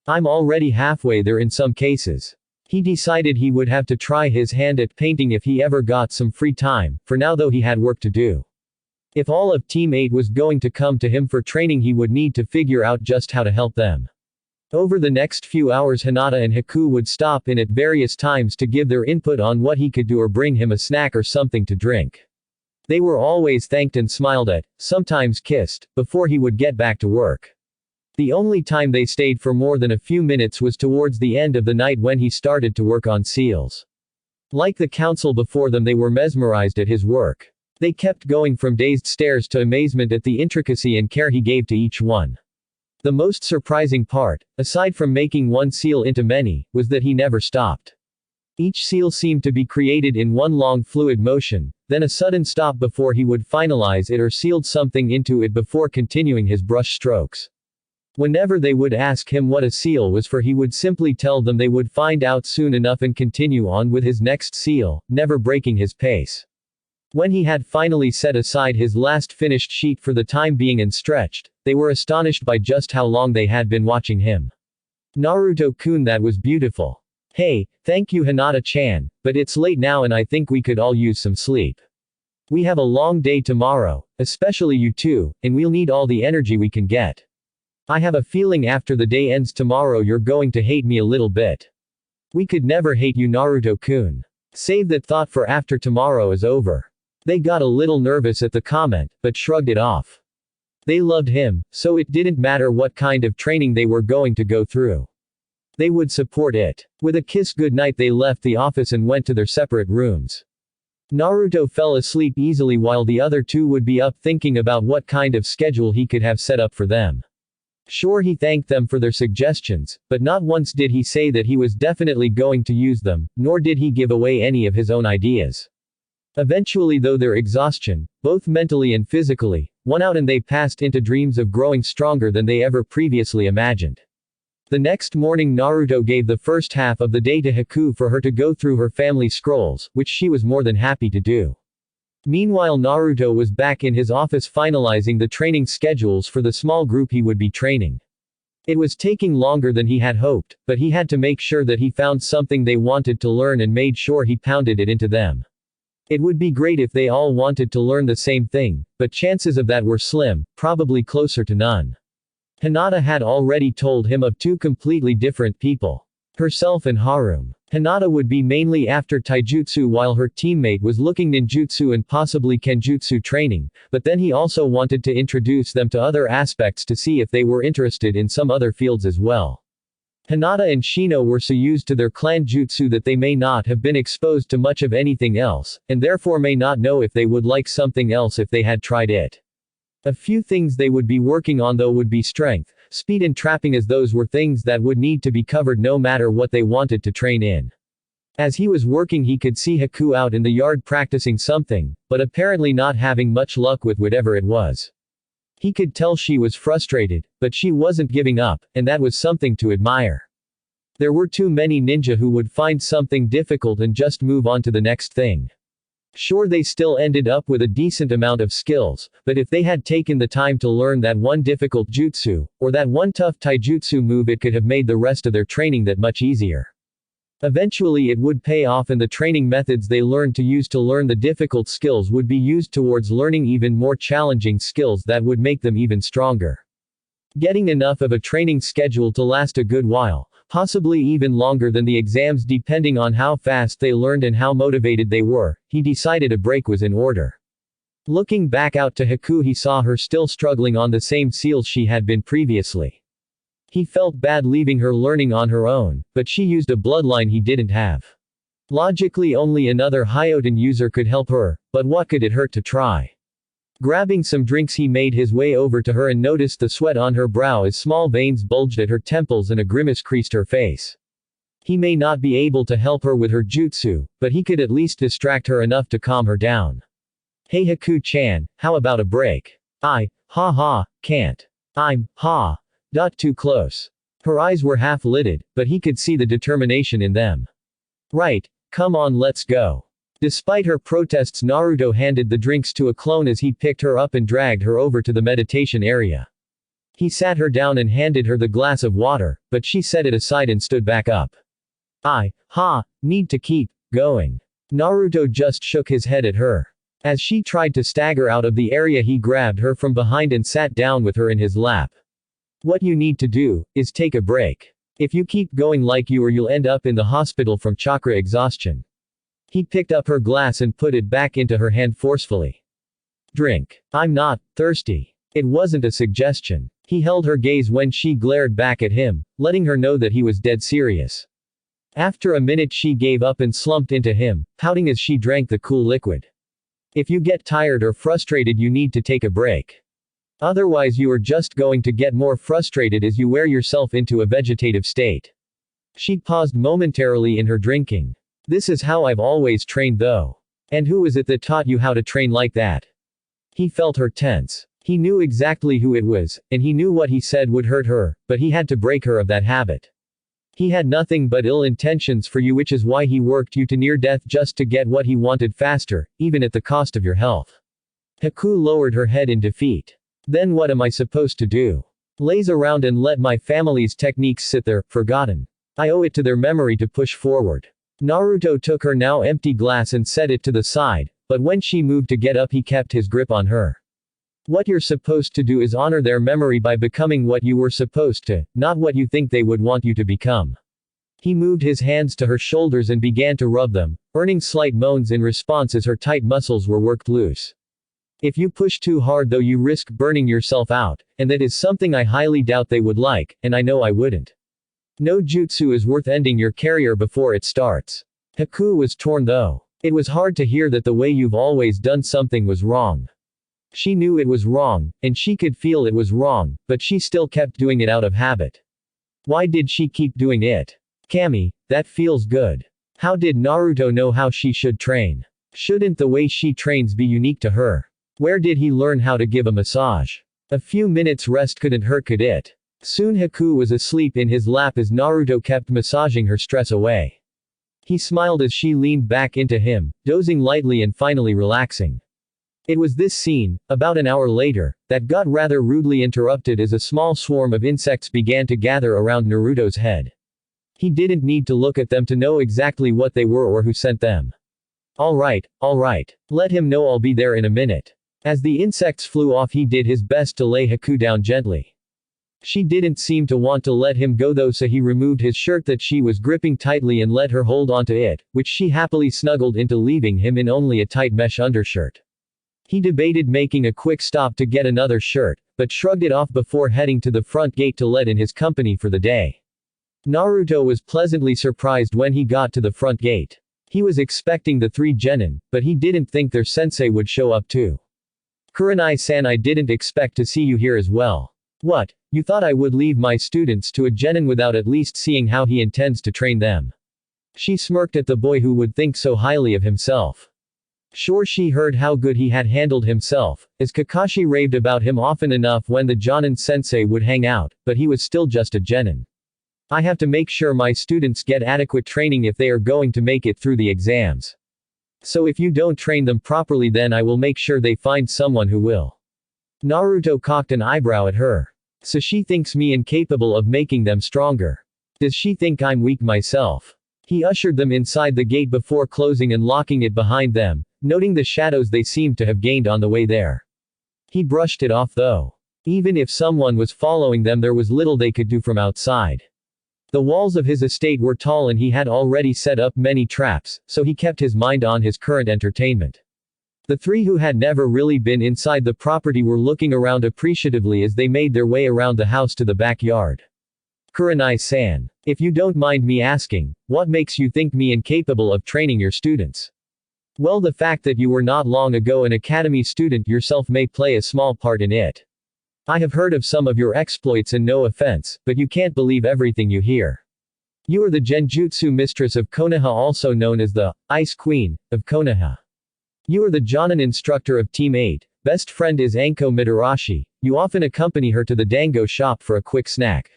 I'm already halfway there in some cases. He decided he would have to try his hand at painting if he ever got some free time, for now though he had work to do. If all of Team 8 was going to come to him for training, he would need to figure out just how to help them. Over the next few hours Hinata and Haku would stop in at various times to give their input on what he could do or bring him a snack or something to drink. They were always thanked and smiled at, sometimes kissed, before he would get back to work. The only time they stayed for more than a few minutes was towards the end of the night when he started to work on seals. Like the council before them, they were mesmerized at his work. They kept going from dazed stares to amazement at the intricacy and care he gave to each one. The most surprising part, aside from making one seal into many, was that he never stopped. Each seal seemed to be created in one long fluid motion, then a sudden stop before he would finalize it or sealed something into it before continuing his brush strokes. Whenever they would ask him what a seal was for, he would simply tell them they would find out soon enough and continue on with his next seal, never breaking his pace. When he had finally set aside his last finished sheet for the time being and stretched, they were astonished by just how long they had been watching him. Naruto-kun, that was beautiful. Hey, thank you Hinata-chan, but it's late now and I think we could all use some sleep. We have a long day tomorrow, especially you two, and we'll need all the energy we can get. I have a feeling after the day ends tomorrow you're going to hate me a little bit. We could never hate you Naruto-kun. Save that thought for after tomorrow is over. They got a little nervous at the comment, but shrugged it off. They loved him, so it didn't matter what kind of training they were going to go through. They would support it. With a kiss goodnight they left the office and went to their separate rooms. Naruto fell asleep easily while the other two would be up thinking about what kind of schedule he could have set up for them. Sure, he thanked them for their suggestions, but not once did he say that he was definitely going to use them, nor did he give away any of his own ideas. Eventually though their exhaustion, both mentally and physically, won out and they passed into dreams of growing stronger than they ever previously imagined. The next morning Naruto gave the first half of the day to Haku for her to go through her family scrolls, which she was more than happy to do. Meanwhile Naruto was back in his office finalizing the training schedules for the small group he would be training. It was taking longer than he had hoped, but he had to make sure that he found something they wanted to learn and made sure he pounded it into them. It would be great if they all wanted to learn the same thing, but chances of that were slim, probably closer to none. Hinata had already told him of two completely different people. Herself and Harem. Hinata would be mainly after taijutsu while her teammate was looking ninjutsu and possibly kenjutsu training, but then he also wanted to introduce them to other aspects to see if they were interested in some other fields as well. Hinata and Shino were so used to their clan jutsu that they may not have been exposed to much of anything else, and therefore may not know if they would like something else if they had tried it. A few things they would be working on though would be strength, speed and trapping, as those were things that would need to be covered no matter what they wanted to train in. As he was working he could see Haku out in the yard practicing something, but apparently not having much luck with whatever it was. He could tell she was frustrated, but she wasn't giving up, and that was something to admire. There were too many ninja who would find something difficult and just move on to the next thing. Sure, they still ended up with a decent amount of skills, but if they had taken the time to learn that one difficult jutsu, or that one tough taijutsu move, it could have made the rest of their training that much easier. Eventually it would pay off, and the training methods they learned to use to learn the difficult skills would be used towards learning even more challenging skills that would make them even stronger. Getting enough of a training schedule to last a good while, possibly even longer than the exams depending on how fast they learned and how motivated they were, he decided a break was in order. Looking back out to Haku, he saw her still struggling on the same seals she had been previously. He felt bad leaving her learning on her own, but she used a bloodline he didn't have. Logically only another Hyoten user could help her, but what could it hurt to try? Grabbing some drinks he made his way over to her and noticed the sweat on her brow as small veins bulged at her temples and a grimace creased her face. He may not be able to help her with her jutsu, but he could at least distract her enough to calm her down. Hey Haku-chan, how about a break? Can't. Too close. Her eyes were half-lidded, but he could see the determination in them. Right, come on, let's go. Despite her protests, Naruto handed the drinks to a clone as he picked her up and dragged her over to the meditation area. He sat her down and handed her the glass of water, but she set it aside and stood back up. Need to keep going. Naruto just shook his head at her. As she tried to stagger out of the area, he grabbed her from behind and sat down with her in his lap. What you need to do, is take a break. If you keep going like you are, you'll end up in the hospital from chakra exhaustion. He picked up her glass and put it back into her hand forcefully. Drink. I'm not thirsty. It wasn't a suggestion. He held her gaze when she glared back at him, letting her know that he was dead serious. After a minute she gave up and slumped into him, pouting as she drank the cool liquid. If you get tired or frustrated, you need to take a break. Otherwise you are just going to get more frustrated as you wear yourself into a vegetative state. She paused momentarily in her drinking. This is how I've always trained though. And who is it that taught you how to train like that? He felt her tense. He knew exactly who it was, and he knew what he said would hurt her, but he had to break her of that habit. He had nothing but ill intentions for you, which is why he worked you to near death just to get what he wanted faster, even at the cost of your health. Haku lowered her head in defeat. Then what am I supposed to do? Laze around and let my family's techniques sit there, forgotten? I owe it to their memory to push forward. Naruto took her now empty glass and set it to the side, but when she moved to get up he kept his grip on her. What you're supposed to do is honor their memory by becoming what you were supposed to, not what you think they would want you to become. He moved his hands to her shoulders and began to rub them, earning slight moans in response as her tight muscles were worked loose. If you push too hard though you risk burning yourself out, and that is something I highly doubt they would like, and I know I wouldn't. No jutsu is worth ending your career before it starts. Haku was torn though. It was hard to hear that the way you've always done something was wrong. She knew it was wrong, and she could feel it was wrong, but she still kept doing it out of habit. Why did she keep doing it? Kami, that feels good. How did Naruto know how she should train? Shouldn't the way she trains be unique to her? Where did he learn how to give a massage? A few minutes rest couldn't hurt, could it? Soon Haku was asleep in his lap as Naruto kept massaging her stress away. He smiled as she leaned back into him, dozing lightly and finally relaxing. It was this scene, about an hour later, that got rather rudely interrupted as a small swarm of insects began to gather around Naruto's head. He didn't need to look at them to know exactly what they were or who sent them. All right. Let him know I'll be there in a minute. As the insects flew off he did his best to lay Haku down gently. She didn't seem to want to let him go though, so he removed his shirt that she was gripping tightly and let her hold onto it, which she happily snuggled into, leaving him in only a tight mesh undershirt. He debated making a quick stop to get another shirt, but shrugged it off before heading to the front gate to let in his company for the day. Naruto was pleasantly surprised when he got to the front gate. He was expecting the 3 genin, but he didn't think their sensei would show up too. "Kurenai-san, I didn't expect to see you here as well. What, you thought I would leave my students to a genin without at least seeing how he intends to train them?" She smirked at the boy who would think so highly of himself. Sure, she heard how good he had handled himself, as Kakashi raved about him often enough when the Jonin sensei would hang out, but he was still just a genin. "I have to make sure my students get adequate training if they are going to make it through the exams. So if you don't train them properly, then I will make sure they find someone who will." Naruto cocked an eyebrow at her. "So she thinks me incapable of making them stronger. Does she think I'm weak myself?" He ushered them inside the gate before closing and locking it behind them, noting the shadows they seemed to have gained on the way there. He brushed it off though. Even if someone was following them, there was little they could do from outside. The walls of his estate were tall and he had already set up many traps, so he kept his mind on his current entertainment. The 3 who had never really been inside the property were looking around appreciatively as they made their way around the house to the backyard. "Kurenai-san, if you don't mind me asking, what makes you think me incapable of training your students?" "Well, the fact that you were not long ago an academy student yourself may play a small part in it. I have heard of some of your exploits, and no offense, but you can't believe everything you hear. You are the Genjutsu mistress of Konoha, also known as the Ice Queen of Konoha. You are the Jonin instructor of Team 8, best friend is Anko Mitarashi, you often accompany her to the dango shop for a quick snack.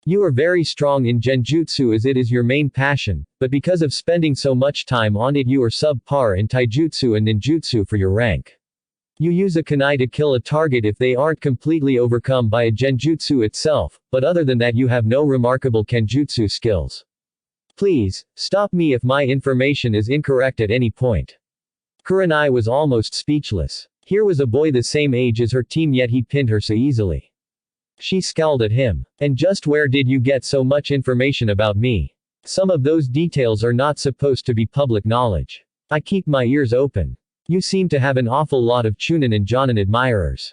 You are very strong in Genjutsu as it is your main passion, but because of spending so much time on it you are subpar in Taijutsu and Ninjutsu for your rank. You use a kunai to kill a target if they aren't completely overcome by a Genjutsu itself, but other than that you have no remarkable Kenjutsu skills. Please, stop me if my information is incorrect at any point." Kurenai was almost speechless. Here was a boy the same age as her team, yet he pinned her so easily. She scowled at him. "And just where did you get so much information about me? Some of those details are not supposed to be public knowledge. I keep my ears open. You seem to have an awful lot of Chunin and Jonin admirers.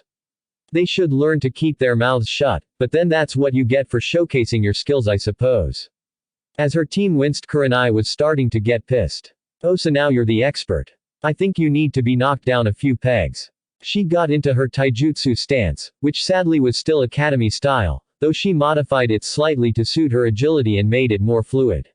They should learn to keep their mouths shut, but then that's what you get for showcasing your skills, I suppose." As her team winced, Kurenai was starting to get pissed. "Oh, so now you're the expert. I think you need to be knocked down a few pegs." She got into her taijutsu stance, which sadly was still academy style, though she modified it slightly to suit her agility and made it more fluid.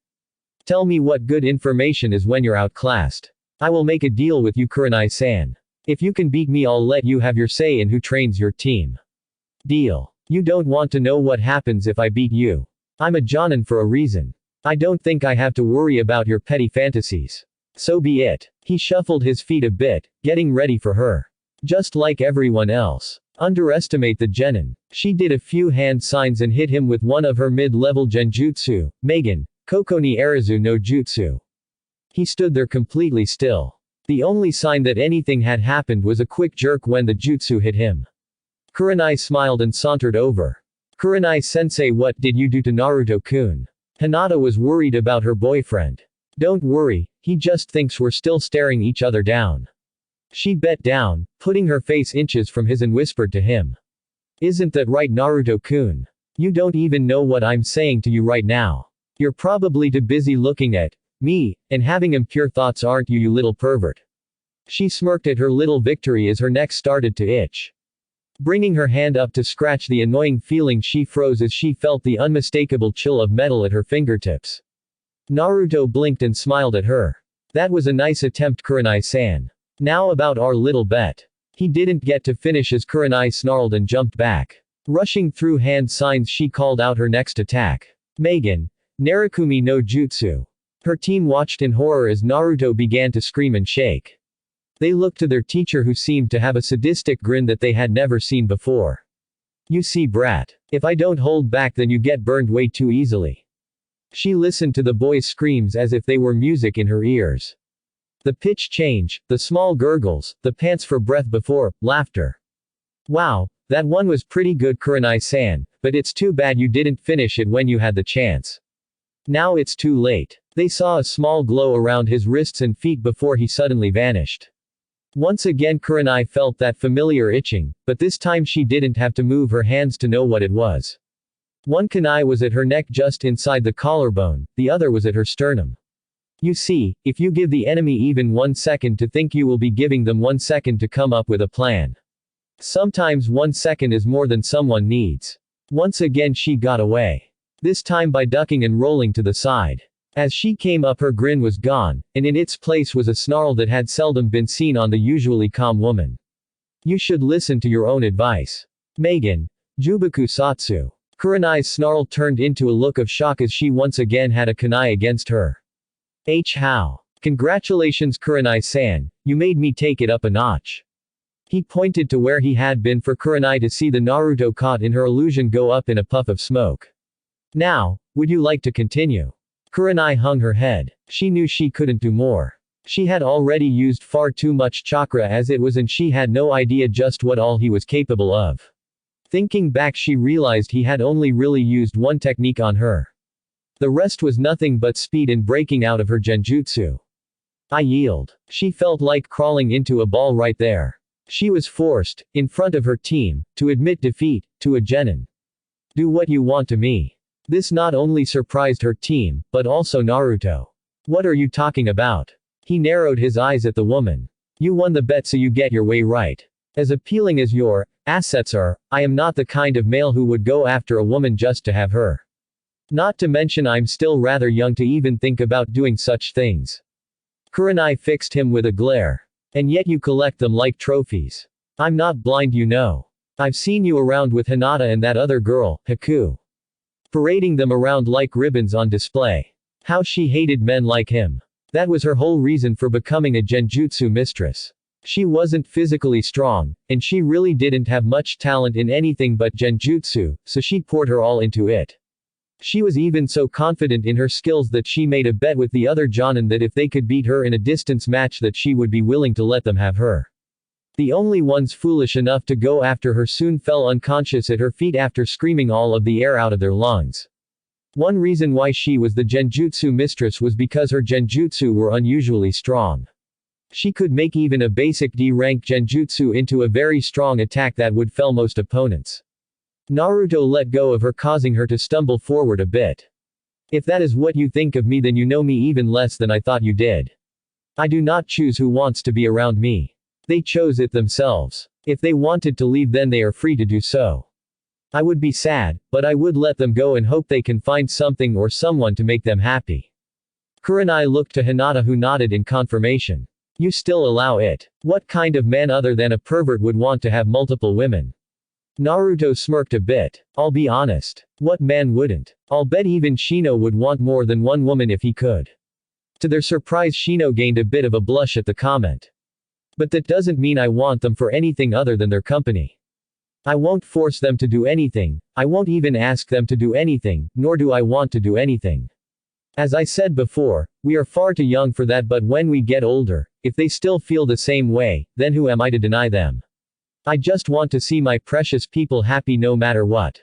"Tell me what good information is when you're outclassed. I will make a deal with you, Kurenai-san. If you can beat me, I'll let you have your say in who trains your team." "Deal. You don't want to know what happens if I beat you. I'm a Jonin for a reason. I don't think I have to worry about your petty fantasies. So be it." He shuffled his feet a bit, getting ready for her. Just like everyone else. Underestimate the genin. She did a few hand signs and hit him with one of her mid-level genjutsu, Megan, Kokoni Arazu no Jutsu. He stood there completely still. The only sign that anything had happened was a quick jerk when the jutsu hit him. Kurenai smiled and sauntered over. "Kurenai-sensei, what did you do to Naruto-kun?" Hinata was worried about her boyfriend. "Don't worry, he just thinks we're still staring each other down." She bent down, putting her face inches from his and whispered to him. "Isn't that right, Naruto-kun? You don't even know what I'm saying to you right now. You're probably too busy looking at me, and having impure thoughts, aren't you, you little pervert?" She smirked at her little victory as her neck started to itch. Bringing her hand up to scratch the annoying feeling, she froze as she felt the unmistakable chill of metal at her fingertips. Naruto blinked and smiled at her. "That was a nice attempt, Kurenai-san. Now about our little bet." He didn't get to finish as Kurenai snarled and jumped back. Rushing through hand signs, she called out her next attack. "Megan, Narukumi no Jutsu." Her team watched in horror as Naruto began to scream and shake. They looked to their teacher, who seemed to have a sadistic grin that they had never seen before. "You see, brat. If I don't hold back, then you get burned way too easily." She listened to the boy's screams as if they were music in her ears. The pitch change, the small gurgles, the pants for breath before laughter. "Wow, that one was pretty good, Kurenai-san, But it's too bad you didn't finish it when you had the chance. Now it's too late. They saw a small glow around his wrists and feet before he suddenly vanished. Once again Kurenai felt that familiar itching, but this time she didn't have to move her hands to know what it was. One kunai was at her neck just inside the collarbone, the other was at her sternum. You see, if you give the enemy even 1 second to think, you will be giving them 1 second to come up with a plan. Sometimes 1 second is more than someone needs. Once again she got away. This time by ducking and rolling to the side. As she came up her grin was gone, and in its place was a snarl that had seldom been seen on the usually calm woman. You should listen to your own advice. Megan. Jubaku Satsu. Kurenai's snarl turned into a look of shock as she once again had a kunai against her. How? Congratulations Kurenai-san, you made me take it up a notch. He pointed to where he had been for Kurenai to see the Naruto caught in her illusion go up in a puff of smoke. Now, would you like to continue? Kurenai hung her head. She knew she couldn't do more. She had already used far too much chakra as it was, and she had no idea just what all he was capable of. Thinking back, she realized he had only really used one technique on her. The rest was nothing but speed and breaking out of her genjutsu. I yield. She felt like crawling into a ball right there. She was forced, in front of her team, to admit defeat, to a genin. Do what you want to me. This not only surprised her team, but also Naruto. What are you talking about? He narrowed his eyes at the woman. You won the bet, so you get your way right. As appealing as your assets are, I am not the kind of male who would go after a woman just to have her. Not to mention I'm still rather young to even think about doing such things. Kurenai fixed him with a glare. And yet you collect them like trophies. I'm not blind, you know. I've seen you around with Hinata and that other girl, Haku. Parading them around like ribbons on display. How she hated men like him. That was her whole reason for becoming a genjutsu mistress. She wasn't physically strong, and she really didn't have much talent in anything but genjutsu, so she poured her all into it. She was even so confident in her skills that she made a bet with the other jonin that if they could beat her in a distance match that she would be willing to let them have her. The only ones foolish enough to go after her soon fell unconscious at her feet after screaming all of the air out of their lungs. One reason why she was the genjutsu mistress was because her genjutsu were unusually strong. She could make even a basic D-rank genjutsu into a very strong attack that would fell most opponents. Naruto let go of her, causing her to stumble forward a bit. If that is what you think of me, then you know me even less than I thought you did. I do not choose who wants to be around me. They chose it themselves. If they wanted to leave, then they are free to do so. I would be sad, but I would let them go and hope they can find something or someone to make them happy. Kurenai looked to Hinata, who nodded in confirmation. You still allow it? What kind of man other than a pervert would want to have multiple women? Naruto smirked a bit. I'll be honest. What man wouldn't? I'll bet even Shino would want more than one woman if he could. To their surprise, Shino gained a bit of a blush at the comment. But that doesn't mean I want them for anything other than their company. I won't force them to do anything, I won't even ask them to do anything, nor do I want to do anything. As I said before, we are far too young for that, but when we get older, if they still feel the same way, then who am I to deny them? I just want to see my precious people happy no matter what.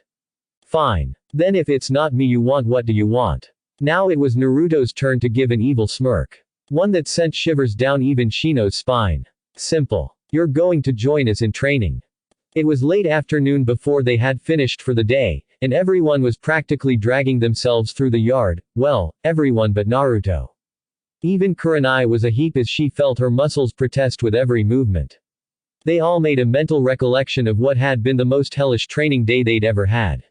Fine. Then if it's not me you want, what do you want? Now it was Naruto's turn to give an evil smirk. One that sent shivers down even Shino's spine. Simple. You're going to join us in training. It was late afternoon before they had finished for the day, and everyone was practically dragging themselves through the yard, well, everyone but Naruto. Even Kurenai was a heap as she felt her muscles protest with every movement. They all made a mental recollection of what had been the most hellish training day they'd ever had.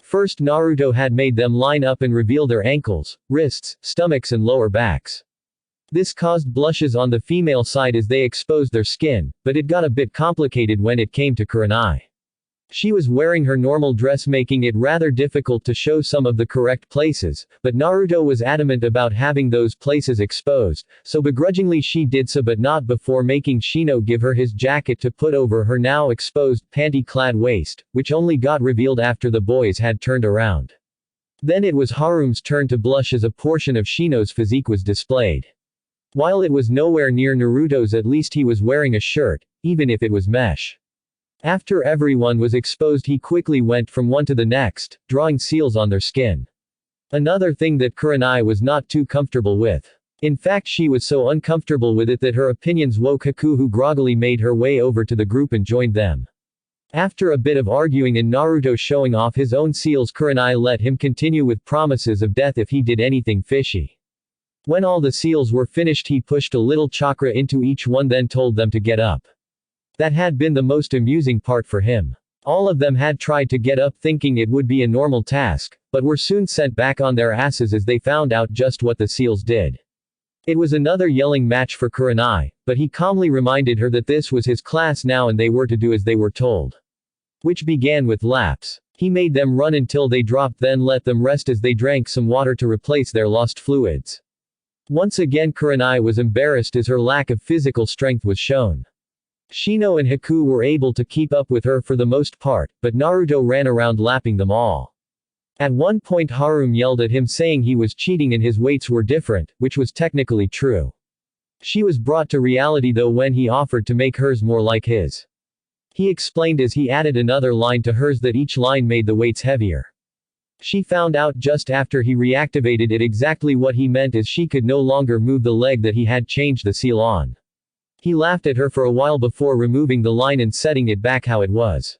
First, Naruto had made them line up and reveal their ankles, wrists, stomachs and lower backs. This caused blushes on the female side as they exposed their skin, but it got a bit complicated when it came to Kurenai. She was wearing her normal dress, making it rather difficult to show some of the correct places, but Naruto was adamant about having those places exposed, so begrudgingly she did so, but not before making Shino give her his jacket to put over her now exposed panty-clad waist, which only got revealed after the boys had turned around. Then it was Harum's turn to blush as a portion of Shino's physique was displayed. While it was nowhere near Naruto's, at least he was wearing a shirt, even if it was mesh. After everyone was exposed, he quickly went from one to the next, drawing seals on their skin. Another thing that Kurenai was not too comfortable with. In fact, she was so uncomfortable with it that her opinions woke Haku, who groggily made her way over to the group and joined them. After a bit of arguing and Naruto showing off his own seals, Kurenai let him continue with promises of death if he did anything fishy. When all the seals were finished, he pushed a little chakra into each one, then told them to get up. That had been the most amusing part for him. All of them had tried to get up thinking it would be a normal task, but were soon sent back on their asses as they found out just what the seals did. It was another yelling match for Kurenai, but he calmly reminded her that this was his class now and they were to do as they were told. Which began with laps. He made them run until they dropped, then let them rest as they drank some water to replace their lost fluids. Once again Kurenai was embarrassed as her lack of physical strength was shown. Shino and Haku were able to keep up with her for the most part, but Naruto ran around lapping them all. At one point Harem yelled at him saying he was cheating and his weights were different, which was technically true. She was brought to reality though when he offered to make hers more like his. He explained as he added another line to hers that each line made the weights heavier. She found out just after he reactivated it exactly what he meant, as she could no longer move the leg that he had changed the seal on. He laughed at her for a while before removing the line and setting it back how it was.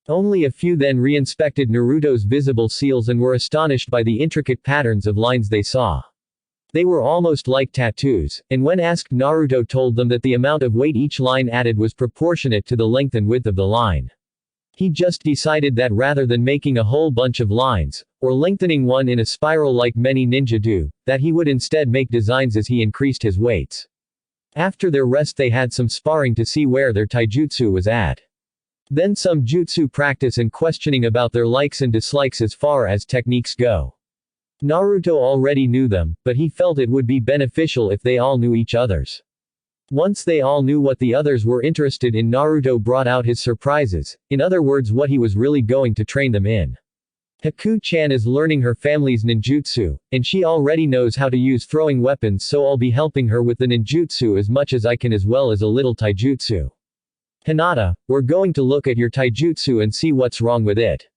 Only a few then re-inspected Naruto's visible seals and were astonished by the intricate patterns of lines they saw. They were almost like tattoos, and when asked, Naruto told them that the amount of weight each line added was proportionate to the length and width of the line. He just decided that rather than making a whole bunch of lines, or lengthening one in a spiral like many ninja do, that he would instead make designs as he increased his weights. After their rest they had some sparring to see where their taijutsu was at. Then some jutsu practice and questioning about their likes and dislikes as far as techniques go. Naruto already knew them, but he felt it would be beneficial if they all knew each other's. Once they all knew what the others were interested in, Naruto brought out his surprises, in other words what he was really going to train them in. Haku-chan is learning her family's ninjutsu, and she already knows how to use throwing weapons, so I'll be helping her with the ninjutsu as much as I can as well as a little taijutsu. Hinata, we're going to look at your taijutsu and see what's wrong with it.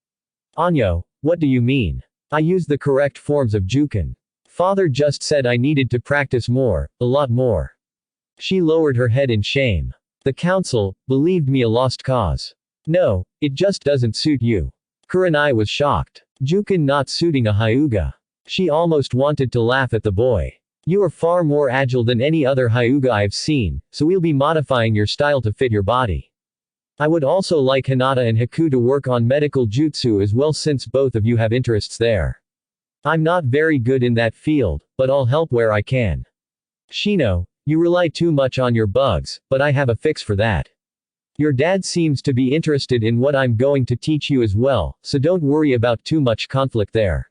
Anyo, what do you mean? I used the correct forms of Juken. Father just said I needed to practice more, a lot more. She lowered her head in shame. The council believed me a lost cause. No, it just doesn't suit you. Kurenai was shocked. Juken not suiting a Hyuga. She almost wanted to laugh at the boy. You are far more agile than any other Hyuga I've seen, so we'll be modifying your style to fit your body. I would also like Hinata and Haku to work on medical jutsu as well since both of you have interests there. I'm not very good in that field, but I'll help where I can. Shino, you rely too much on your bugs, but I have a fix for that. Your dad seems to be interested in what I'm going to teach you as well, so don't worry about too much conflict there.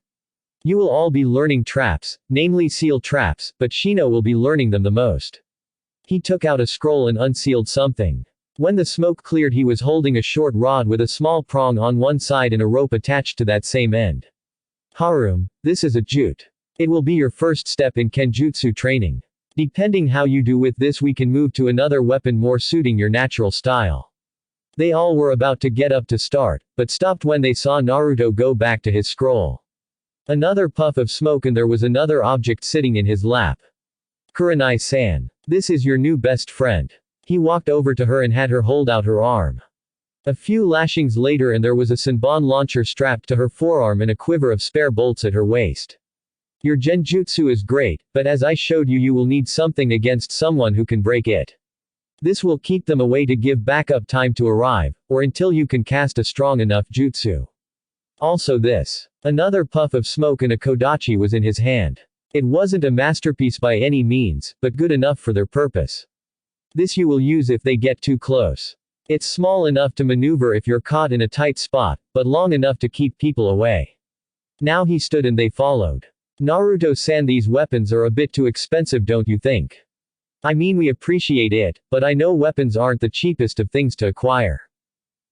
You will all be learning traps, namely seal traps, but Shino will be learning them the most. He took out a scroll and unsealed something. When the smoke cleared, he was holding a short rod with a small prong on one side and a rope attached to that same end. Harem, this is a jute. It will be your first step in kenjutsu training. Depending how you do with this, we can move to another weapon more suiting your natural style. They all were about to get up to start, but stopped when they saw Naruto go back to his scroll. Another puff of smoke and there was another object sitting in his lap. Kurenai-san. This is your new best friend. He walked over to her and had her hold out her arm. A few lashings later and there was a Senbon launcher strapped to her forearm and a quiver of spare bolts at her waist. Your genjutsu is great, but as I showed you, you will need something against someone who can break it. This will keep them away to give backup time to arrive, or until you can cast a strong enough jutsu. Also this. Another puff of smoke and a kodachi was in his hand. It wasn't a masterpiece by any means, but good enough for their purpose. This you will use if they get too close. It's small enough to maneuver if you're caught in a tight spot, but long enough to keep people away. Now he stood and they followed. Naruto-san, these weapons are a bit too expensive, don't you think? I mean, we appreciate it, but I know weapons aren't the cheapest of things to acquire.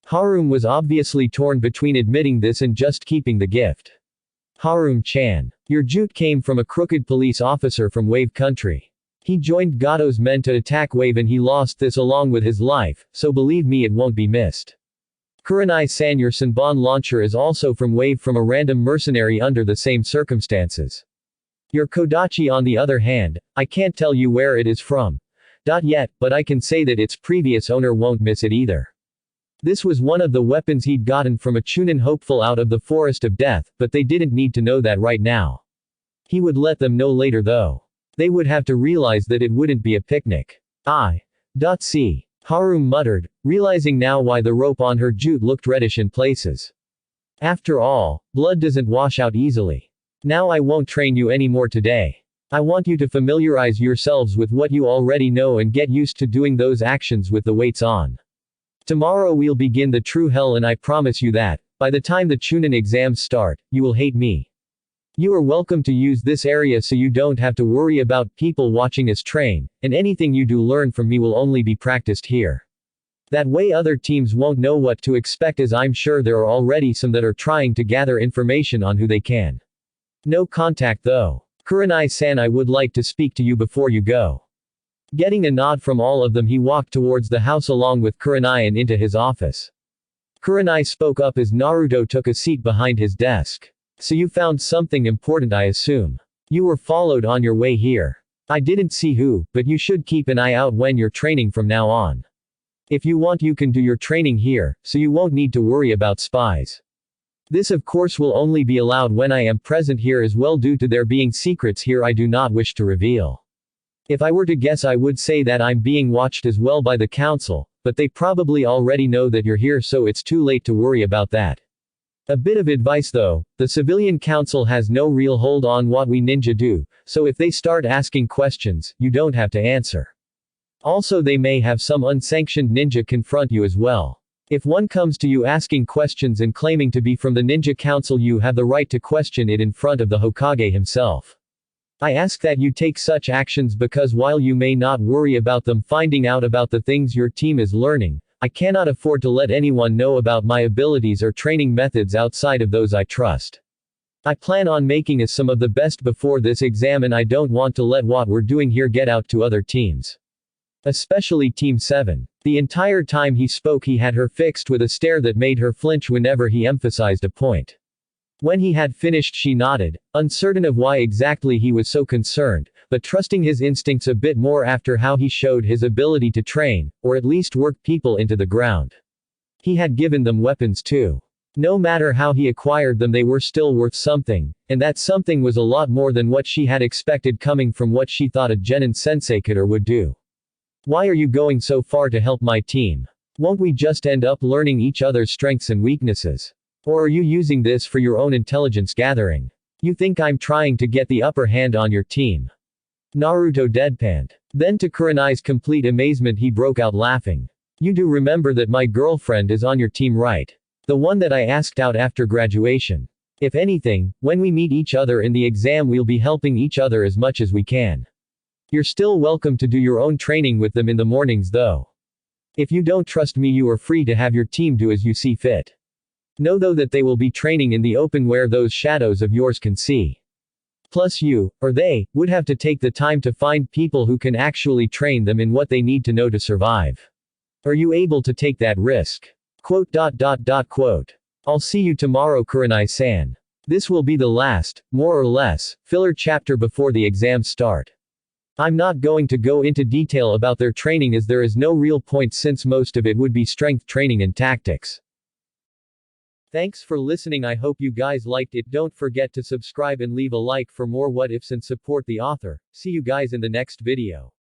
Harem was obviously torn between admitting this and just keeping the gift. Harem-chan. Your jute came from a crooked police officer from Wave Country. He joined Gato's men to attack Wave and he lost this along with his life, so believe me, it won't be missed. Kurenai-san, your Senbon launcher is also from wave from a random mercenary under the same circumstances. Your Kodachi on the other hand, I can't tell you where it is from. Yet, but I can say that its previous owner won't miss it either. This was one of the weapons he'd gotten from a Chunin hopeful out of the Forest of Death, but they didn't need to know that right now. He would let them know later though. They would have to realize that it wouldn't be a picnic. See. Haru muttered, realizing now why the rope on her jute looked reddish in places. After all, blood doesn't wash out easily. Now I won't train you anymore today. I want you to familiarize yourselves with what you already know and get used to doing those actions with the weights on. Tomorrow we'll begin the true hell, and I promise you that, by the time the Chunin exams start, you will hate me. You are welcome to use this area so you don't have to worry about people watching us train, and anything you do learn from me will only be practiced here. That way other teams won't know what to expect, as I'm sure there are already some that are trying to gather information on who they can. No contact though. Kurenai-san, I would like to speak to you before you go. Getting a nod from all of them, he walked towards the house along with Kurenai and into his office. Kurenai spoke up as Naruto took a seat behind his desk. So you found something important, I assume. You were followed on your way here. I didn't see who, but you should keep an eye out when you're training from now on. If you want, you can do your training here, so you won't need to worry about spies. This of course will only be allowed when I am present here as well, due to there being secrets here I do not wish to reveal. If I were to guess, I would say that I'm being watched as well by the council, but they probably already know that you're here, so it's too late to worry about that. A bit of advice though, the civilian council has no real hold on what we ninja do, so if they start asking questions, you don't have to answer. Also, they may have some unsanctioned ninja confront you as well. If one comes to you asking questions and claiming to be from the Ninja Council, you have the right to question it in front of the Hokage himself. I ask that you take such actions because while you may not worry about them finding out about the things your team is learning, I cannot afford to let anyone know about my abilities or training methods outside of those I trust. I plan on making us some of the best before this exam, and I don't want to let what we're doing here get out to other teams. Especially Team 7. The entire time he spoke, he had her fixed with a stare that made her flinch whenever he emphasized a point. When he had finished, she nodded, uncertain of why exactly he was so concerned, but trusting his instincts a bit more after how he showed his ability to train, or at least work people into the ground. He had given them weapons too. No matter how he acquired them, they were still worth something, and that something was a lot more than what she had expected coming from what she thought a genin sensei could or would do. Why are you going so far to help my team? Won't we just end up learning each other's strengths and weaknesses? Or are you using this for your own intelligence gathering? You think I'm trying to get the upper hand on your team? Naruto deadpanned. Then to Kurenai's complete amazement, he broke out laughing. You do remember that my girlfriend is on your team, right? The one that I asked out after graduation. If anything, when we meet each other in the exam, we'll be helping each other as much as we can. You're still welcome to do your own training with them in the mornings though. If you don't trust me, you are free to have your team do as you see fit. Know though that they will be training in the open where those shadows of yours can see. Plus you, or they, would have to take the time to find people who can actually train them in what they need to know to survive. Are you able to take that risk? Quote. I'll see you tomorrow, Kurenai-san. This will be the last, more or less, filler chapter before the exams start. I'm not going to go into detail about their training as there is no real point, since most of it would be strength training and tactics. Thanks for listening. I hope you guys liked it. Don't forget to subscribe and leave a like for more what ifs and support the author. See you guys in the next video.